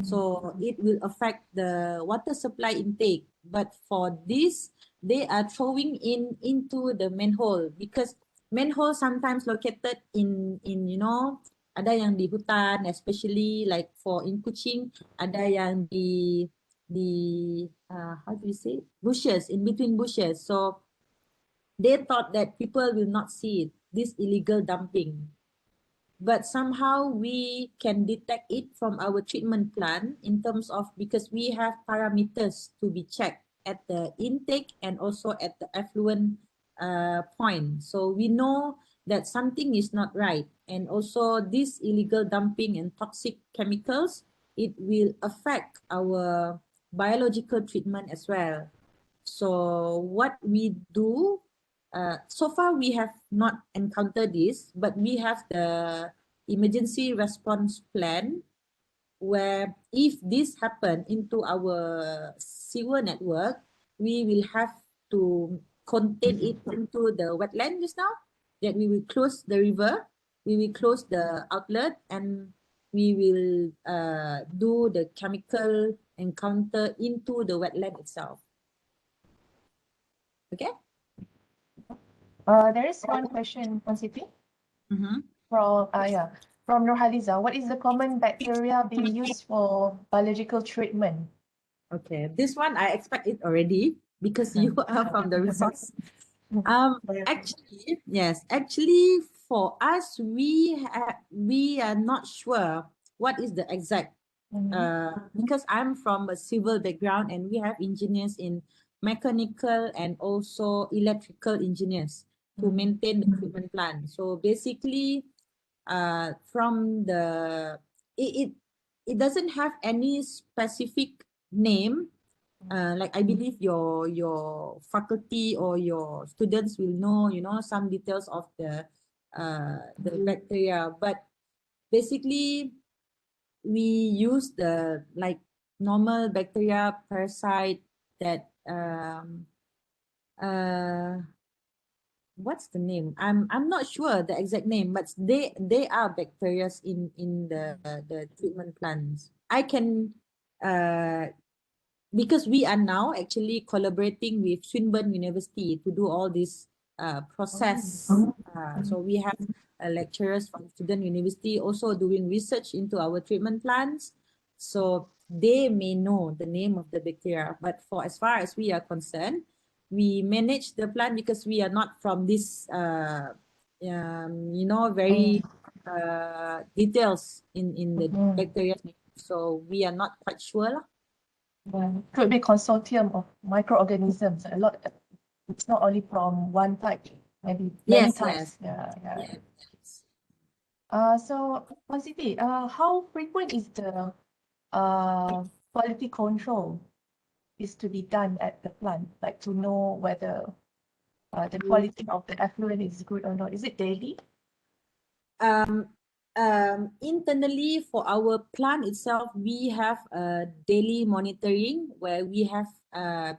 So it will affect the water supply intake. But for this, they are throwing into the manhole because manhole sometimes located in ada yang di hutan, especially like for in Kuching, ada yang di how do you say, bushes, in between bushes. So they thought that people will not see it, this illegal dumping. But somehow we can detect it from our treatment plant in terms of, because we have parameters to be checked at the intake and also at the effluent point. So we know that something is not right. And also this illegal dumping and toxic chemicals, it will affect our biological treatment as well. So what we do, so far we have not encountered this, but we have the emergency response plan where if this happen into our sewer network, we will have to contain it into the wetland just now, that we will close the river, we will close the outlet, and we will do the chemical encounter into the wetland itself. Okay? There is one question, Puan Siti, Mm-hmm. from Nurhaliza. What is the common bacteria being used for biological treatment? Okay, this one I expect it already because you are from the resource. Actually, yes, actually for us, we are not sure what is the exact, because I'm from a civil background and we have engineers in mechanical and also electrical engineers to maintain the treatment plant. So basically, from the it doesn't have any specific name. Like I believe your faculty or your students will know, some details of the bacteria. But basically, we use the like normal bacteria parasite that what's the name? I'm not sure the exact name, but they are bacteria in the treatment plants. I can because we are now actually collaborating with Swinburne University to do all this process. So we have lecturers from Student University also doing research into our treatment plants. So they may know the name of the bacteria, but for as far as we are concerned, we manage the plant because we are not from this, very details in the bacteria. So we are not quite sure lah. Could be consortium of microorganisms. A lot. It's not only from one type, maybe many types. Yeah. Yes. So, Puan Siti, how frequent is the quality control is to be done at the plant, like to know whether the quality of the effluent is good or not? Is it daily? Internally for our plant itself, we have a daily monitoring where we have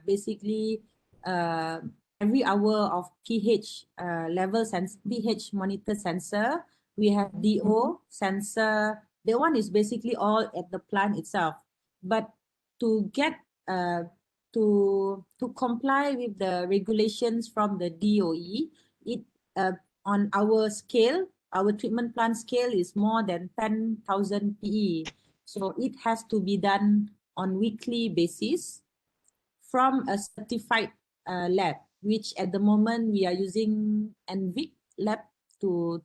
basically every hour of pH levels and pH monitor sensor. We have DO sensor. That one is basically all at the plant itself. But to get to comply with the regulations from the DOE, it on our scale, our treatment plant scale is more than 10,000 PE. So it has to be done on weekly basis from a certified lab, which at the moment we are using NVIC lab to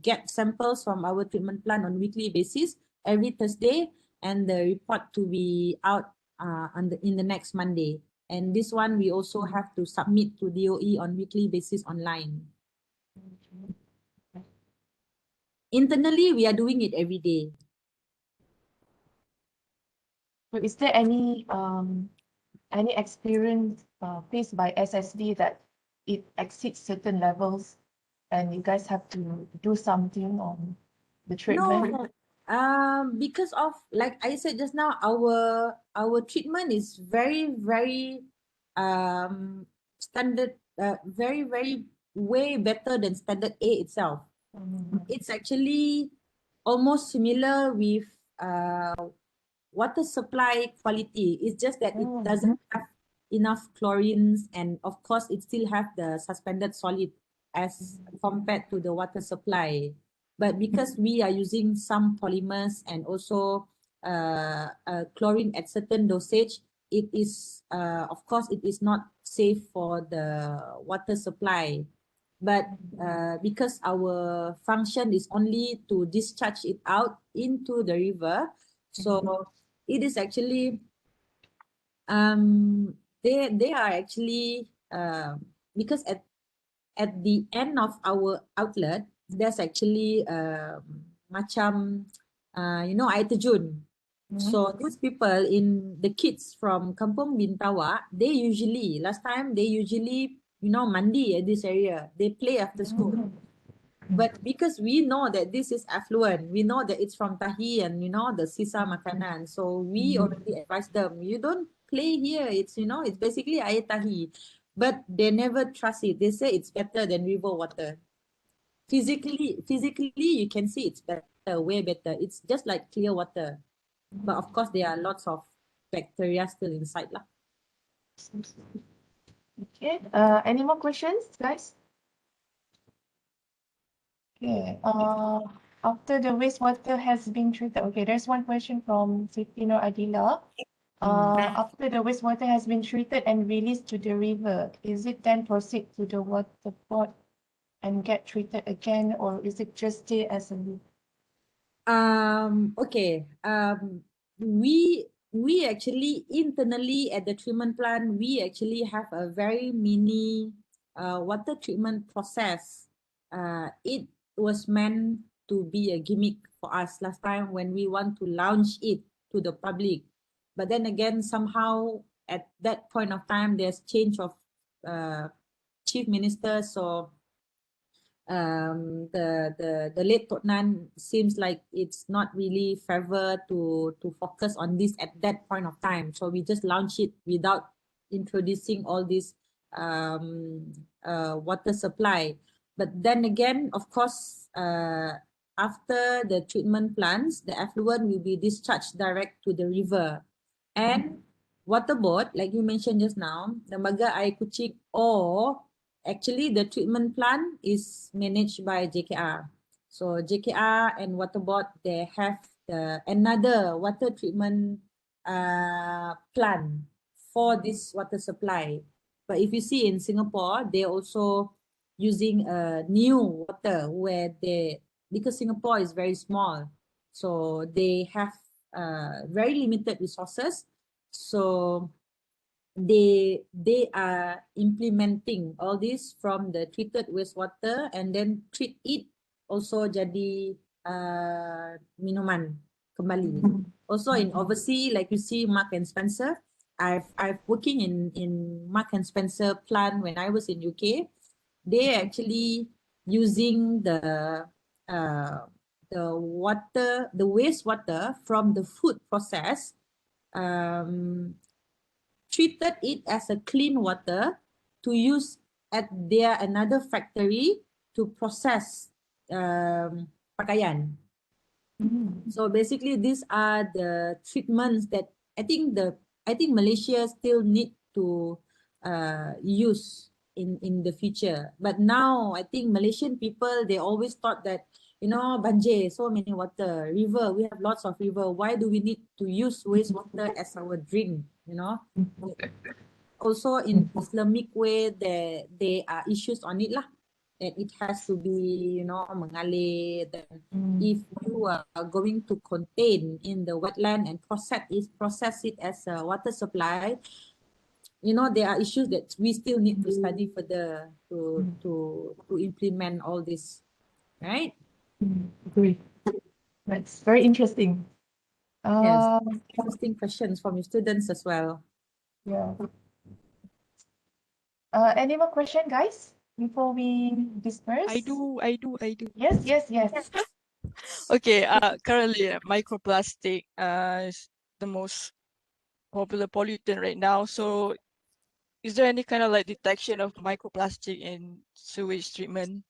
get samples from our treatment plant on weekly basis every Thursday, and the report to be out in the next Monday. And this one we also have to submit to DOE on weekly basis online. Internally, we are doing it every day. So is there any experience faced by SSD that it exceeds certain levels and you guys have to do something on the treatment? No, because of, like I said just now, our treatment is very standard, very way better than standard A itself. It's actually almost similar with water supply quality. It's just that it doesn't have enough chlorines, and of course it still have the suspended solid as compared to the water supply. But because we are using some polymers and also chlorine at certain dosage, it is of course it is not safe for the water supply. But because our function is only to discharge it out into the river, so it is actually they are actually because at the end of our outlet there's actually macam air terjun. So these people, in the kids from Kampung Bintawa, they usually last time they usually mandi at this area, they play after school. But because we know that this is affluent, we know that it's from Tahi and the sisa makanan. So we already advise them, you don't play here. It's it's basically air Tahi. But they never trust it. They say it's better than river water. Physically you can see it's better, way better. It's just like clear water. But of course there are lots of bacteria still inside lah. Okay. Any more questions, guys? Okay. After the wastewater has been treated, okay, there's one question from Siti Nur Adila. After the wastewater has been treated and released to the river, is it then proceed to the water board and get treated again, or is it just stay as a Okay. We actually internally at the treatment plant, we actually have a very mini water treatment process. It was meant to be a gimmick for us last time when we want to launch it to the public. But then again, somehow at that point of time, there's change of chief minister, so the late Tok Nan seems like it's not really favor to focus on this at that point of time. So we just launch it without introducing all this water supply. But then again, of course, after the treatment plants, the effluent will be discharged direct to the river. And water board, like you mentioned just now, Lembaga Air Kuching, or actually the treatment plant is managed by JKR. So JKR and water board, they have another water treatment plan for this water supply. But if you see in Singapore, they also using a new water where because Singapore is very small, so they have very limited resources. So they are implementing all this from the treated wastewater and then treat it also jadi minuman kembali. Also in overseas, like you see Mark and Spencer, I've working in Mark and Spencer plant when I was in UK. They actually using the wastewater from the food process, treated it as a clean water to use at their another factory to process pakaian. So basically, these are the treatments that I think Malaysia still need to use in the future. But now I think Malaysian people, they always thought that banjir, so many water, river, we have lots of river. Why do we need to use wastewater as our drink? Also in Islamic way, there are issues on it lah. That it has to be, mengalir. Then if you are going to contain in the wetland and process it as a water supply, there are issues that we still need to study further to implement all this, right? Agree. That's very interesting. Yes, Um, interesting questions from your students as well. yeah. Any more question, guys, before we disperse? I do. Yes, yes, yes. Okay, currently microplastic is the most popular pollutant right now. So is there any kind of like detection of microplastic in sewage treatment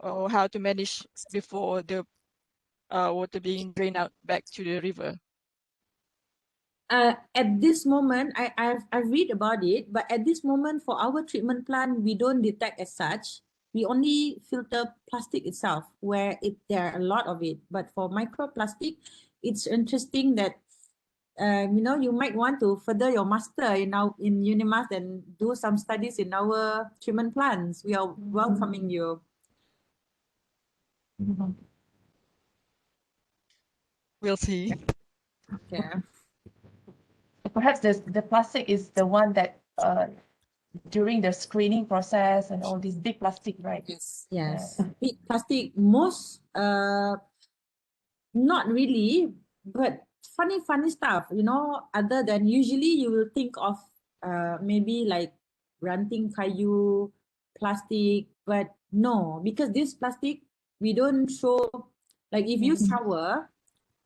or how to manage before the water being drained out back to the river? At this moment, I've read about it, but at this moment for our treatment plant, we don't detect as such. We only filter plastic itself, where there are a lot of it. But for microplastic, it's interesting that you might want to further your master in Unimas and do some studies in our treatment plants. We are welcoming you. We'll see. Okay. Perhaps the plastic is the one that during the screening process and all these big plastic, right? Yes. Yes. Big plastic, most not really, but funny stuff, other than usually you will think of maybe like ranting kayu, plastic, but no, because this plastic, we don't show, like if you shower,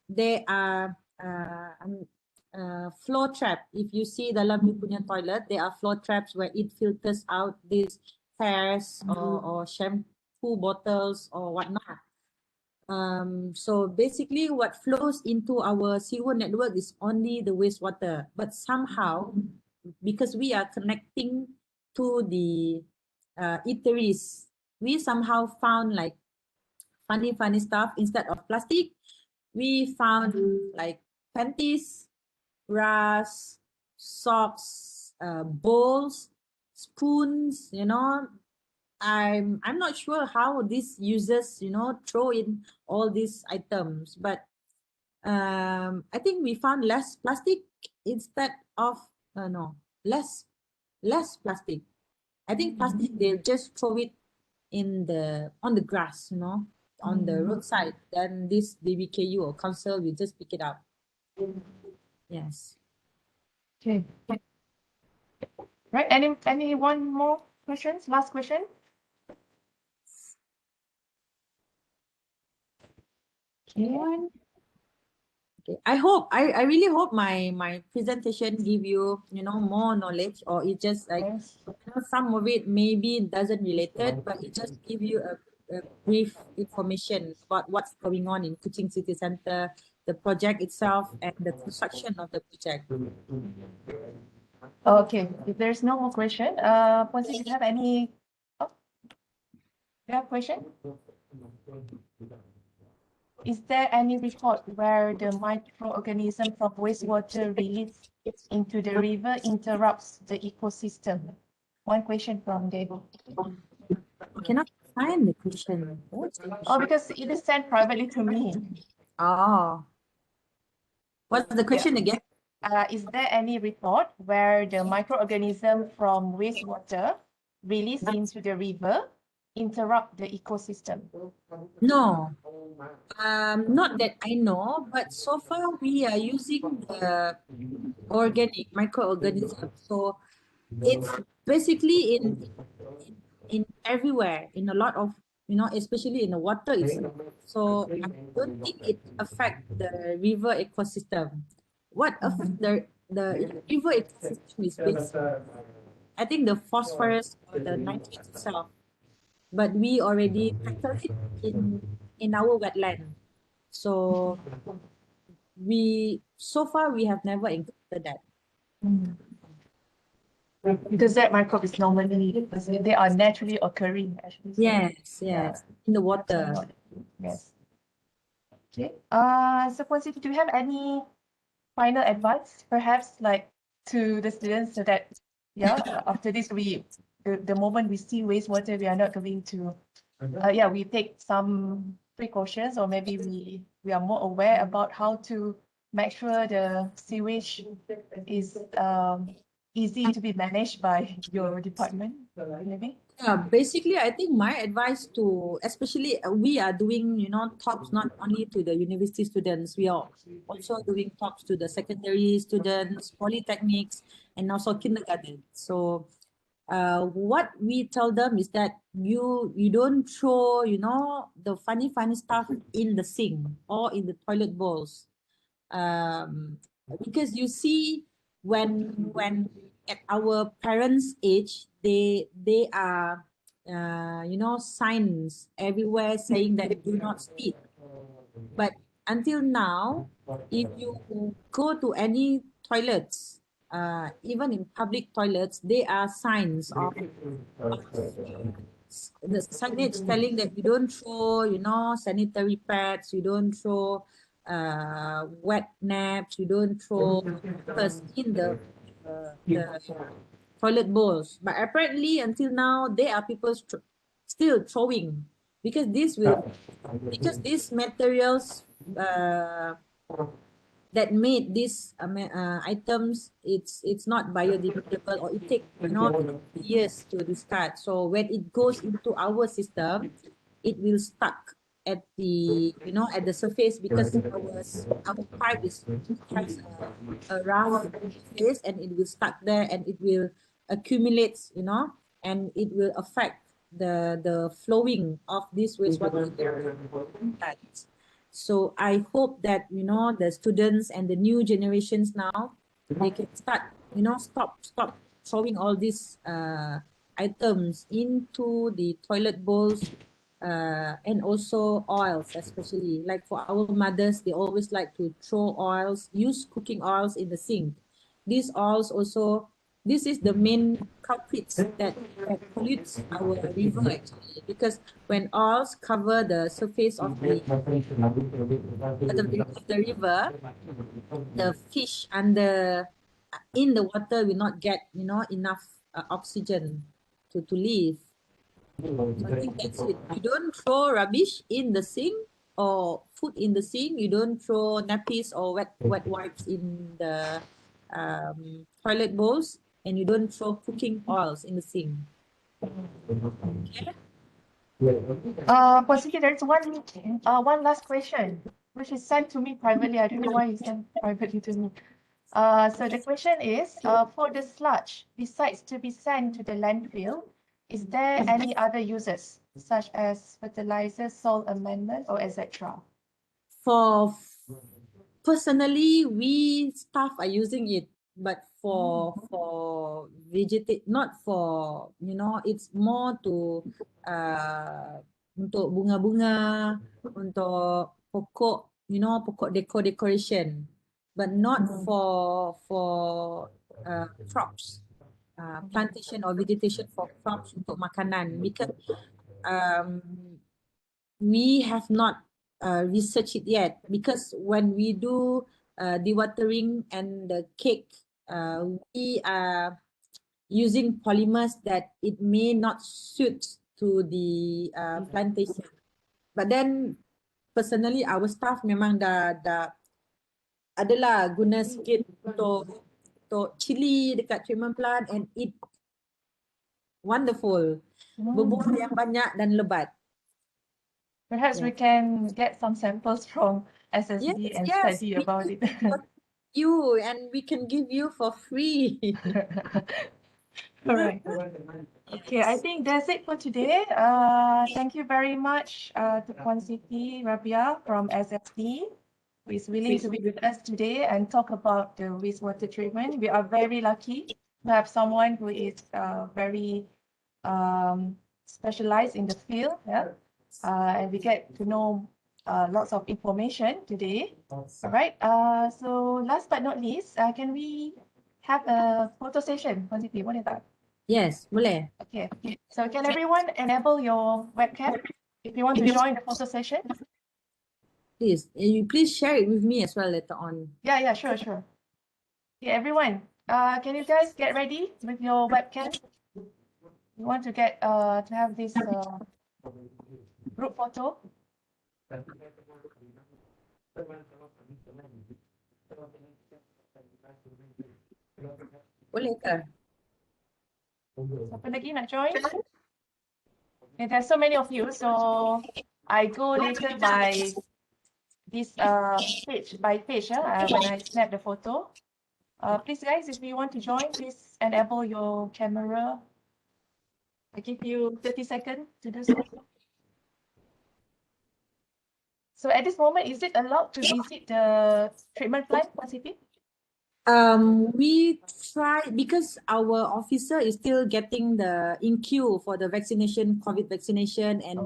there are floor trap. If you see dalam you punya toilet, there are floor traps where it filters out these hairs or shampoo bottles or whatnot. So basically what flows into our sewer network is only the wastewater, but somehow because we are connecting to the eateries, we somehow found like funny stuff. Instead of plastic, we found like panties, bras, socks, bowls, spoons, I'm not sure how these users, throw in all these items, but I think we found less plastic instead of no less plastic. I think plastic they just throw it on the grass, on the roadside. Then this DBKU or council will just pick it up. Yes. Okay. Right. Any one more questions? Last question. Okay. Okay. I really hope my presentation give you, more knowledge, or it just like, Yes. some of it maybe doesn't related, but it just give you a brief information about what's going on in Kuching City Center, the project itself, and the construction of the project. Okay. If there's no more question, Ponsi, do you have any? Oh, you have question? Is there any report where the microorganism from wastewater released into the river interrupts the ecosystem? One question from David. I cannot find the question. What's the Oh, question? because it is sent privately to me. Oh, what's the question again? Is there any report where the microorganism from wastewater released into the river interrupt the ecosystem? No, not that I know, but so far we are using the organic microorganism. So it's basically in everywhere, in a lot of, especially in the water itself. So I don't think it affect the river ecosystem. What affect the river ecosystem is basically, I think, the phosphorus or the nitrates itself. But we already tackle it in our wetland. So so far we have never encountered that. Because that microbe is normally, they are naturally occurring actually. So, Yes, yeah, in the water. yes. Okay. So Ponsi, do you have any final advice, perhaps like to the students, so that after this the moment we see wastewater, we are not going to we take some precautions, or maybe we are more aware about how to make sure the sewage is easy to be managed by your department, maybe? Yeah, basically, I think my advice to, especially we are doing, talks not only to the university students, we are also doing talks to the secondary students, polytechnics, and also kindergarten. So, what we tell them is that you don't throw, the funny stuff in the sink or in the toilet bowls, um, because you see when at our parents' age, they are signs everywhere saying that do not spit. But until now, if you go to any toilets, even in public toilets, there are signs of the signage telling that you don't throw, sanitary pads, you don't throw wet naps, you don't throw first in the toilet bowls. But apparently, until now, there are people still throwing because these materials that made these items, it's not biodegradable, or it take years to discard. So when it goes into our system, it will stuck at the at the surface, because our pipe has a round surface, and it will stuck there, and it will accumulate, and it will affect the flowing of this wastewater plants. So I hope that the students and the new generations now, they can start, stop throwing all these items into the toilet bowls, and also oils, especially like for our mothers, they always like to throw oils, use cooking oils in the sink. These oils also, this is the main culprits that pollutes our river actually, because when oils cover the surface of the river, the fish under in the water will not get enough oxygen to live. So I think that's it. You don't throw rubbish in the sink or food in the sink. You don't throw nappies or wet wipes in the toilet bowls, and you don't throw cooking oils in the sink. Okay. Possibly there's one last question, which is sent to me privately. I don't know why you sent privately to me. So the question is, for the sludge, besides to be sent to the landfill, is there any other uses, such as fertilizer, soil amendment, or etc.? For personally, we staff are using it, but for vegetate, not for, it's more to untuk bunga-bunga, untuk pokok, pokok decoration, but not for crops, plantation or vegetation for crops untuk makanan, because um we have not researched it yet, because when we do dewatering and the cake, we are using polymers that it may not suit to the plantation. But then personally, our staff memang dah adalah guna sikit untuk chili dekat treatment plant, and it wonderful, berbuah yang banyak dan lebat. Perhaps we can get some samples from SSD and study about it. You, and we can give you for free. All right. Okay, I think that's it for today. Thank you very much to Puan Siti Rabia from SSD, who is willing to be with us today and talk about the wastewater treatment. We are very lucky to have someone who is very specialized in the field. Yeah? And we get to know lots of information today. All right. So last but not least, can we have a photo session? Puan Siti, boleh tak? Yes, boleh. Okay. So can everyone enable your webcam if you want to join the photo session? Please, you please share it with me as well later on. Yeah, sure. Okay, everyone, can you guys get ready with your webcam? You want to get to have this group photo? Boleh ke? Siapa lagi nak join? Okay, there's so many of you, so I go later by this page by page when I snap the photo. Please guys, if you want to join, please enable your camera. I give you 30 seconds to do so. So at this moment, is it allowed to visit the treatment plant, Puan Siti? We try because our officer is still getting the in queue for the vaccination, COVID vaccination, and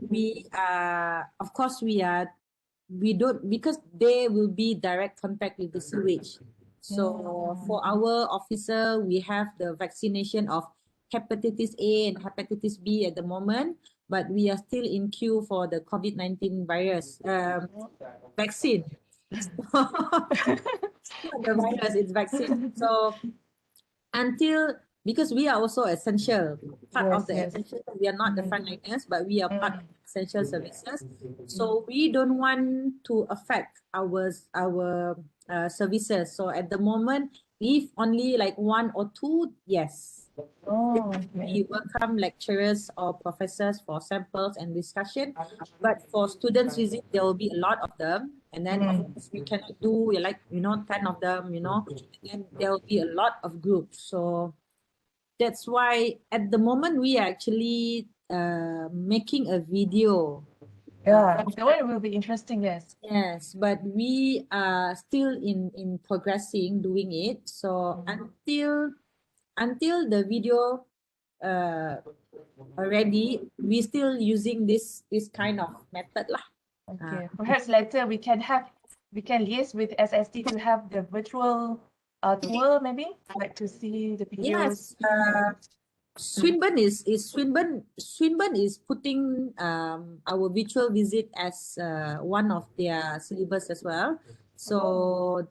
we of course we don't because they will be direct contact with the sewage. So for our officer, we have the vaccination of hepatitis A and hepatitis B at the moment, but we are still in queue for the COVID-19 virus vaccine. Not the virus, it's vaccine. So until because we are also essential part of the essential, we are not the frontliners, but we are part of essential services. So we don't want to affect our services. So at the moment, if only like one or two, yes. We welcome lecturers or professors for samples and discussion, but for students visit, there will be a lot of them, and then of course we cannot do like 10 of them, and there will be a lot of groups. So that's why at the moment we are actually making a video. Yeah, the one will be interesting, yes. Yes, but we are still in progressing doing it. So until the video ready, we still using this kind of method lah. Okay, perhaps later we can liaise with SSD to have the virtual tour, maybe like to see the videos. Yes. Swinburne is putting our virtual visit as one of their syllabus as well. So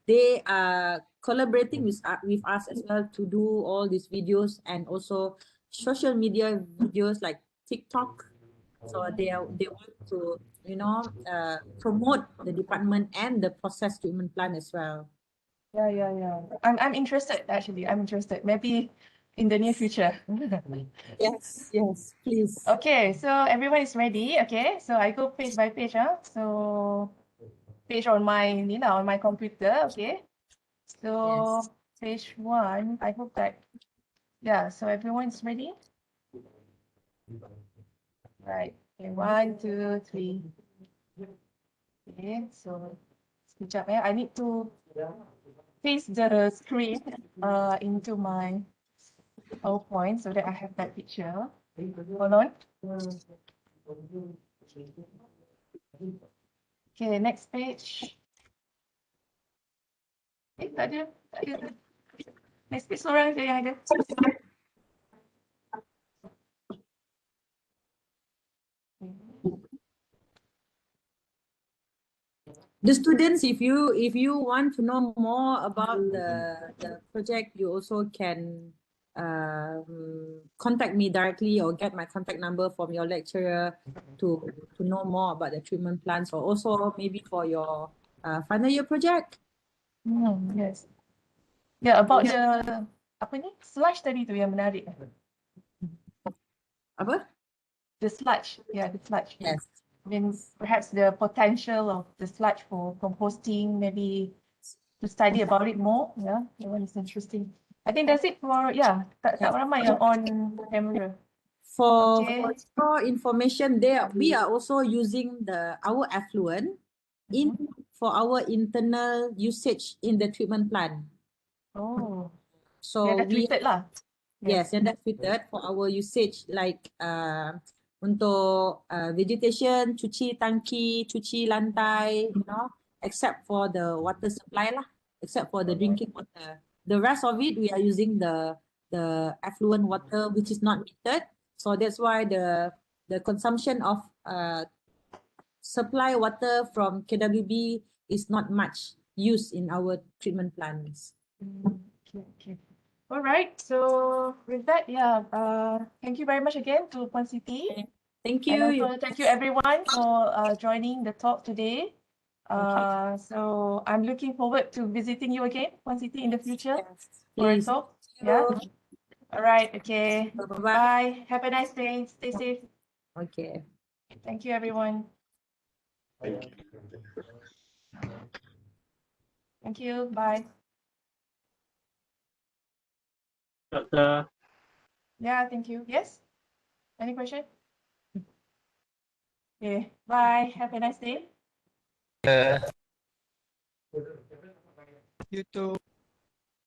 they are collaborating with us as well to do all these videos and also social media videos like TikTok. So they want to promote the department and the process treatment plan as well. Yeah. I'm interested actually. I'm interested. Maybe in the near future. Yes, please. Okay, so everyone is ready. Okay, so I go page by page. So page on my on my computer. Okay, so page 1. I hope that so everyone's ready. Right. Okay, 1, 2, 3. Okay, so sekejap I need to paste the screen into my PowerPoint so that I have that picture. Hold on. Okay, next page. Tak ada. Next page seorang je yang ada. The students, if you want to know more about the project, you also can contact me directly or get my contact number from your lecturer to know more about the treatment plans, or also maybe for your final year project. Yes. Yeah, about the apa ni sludge tadi tu yang menarik. Apa? The sludge, the sludge. Yes. I mean, perhaps the potential of the sludge for composting, maybe to study about it more. Yeah, that one is interesting. I think that's it for tak ramai yang on camera. For your information, we are also using our effluent for our internal usage in the treatment plant. Oh, So dah treated lah. Yes, yang dah treated for our usage like untuk vegetation, cuci tangki, cuci lantai, except for the water supply lah, except for the drinking water. The rest of it we are using the effluent water which is not metered. So that's why the consumption of supply water from KWB is not much used in our treatment plants. Okay. All right. So with that, thank you very much again to Puan Siti. Thank you. And also thank you everyone for joining the talk today. So I'm looking forward to visiting you again, Puan Siti, in the future. Yes. for a Please. talk. Thank Yeah. you. All right. Okay. Bye-bye. Bye. Have a nice day. Stay safe. Okay. Thank you, everyone. Thank you. Bye. Doctor. Yeah, thank you. Yes? Any question? Okay. Bye. Have a nice day. You too.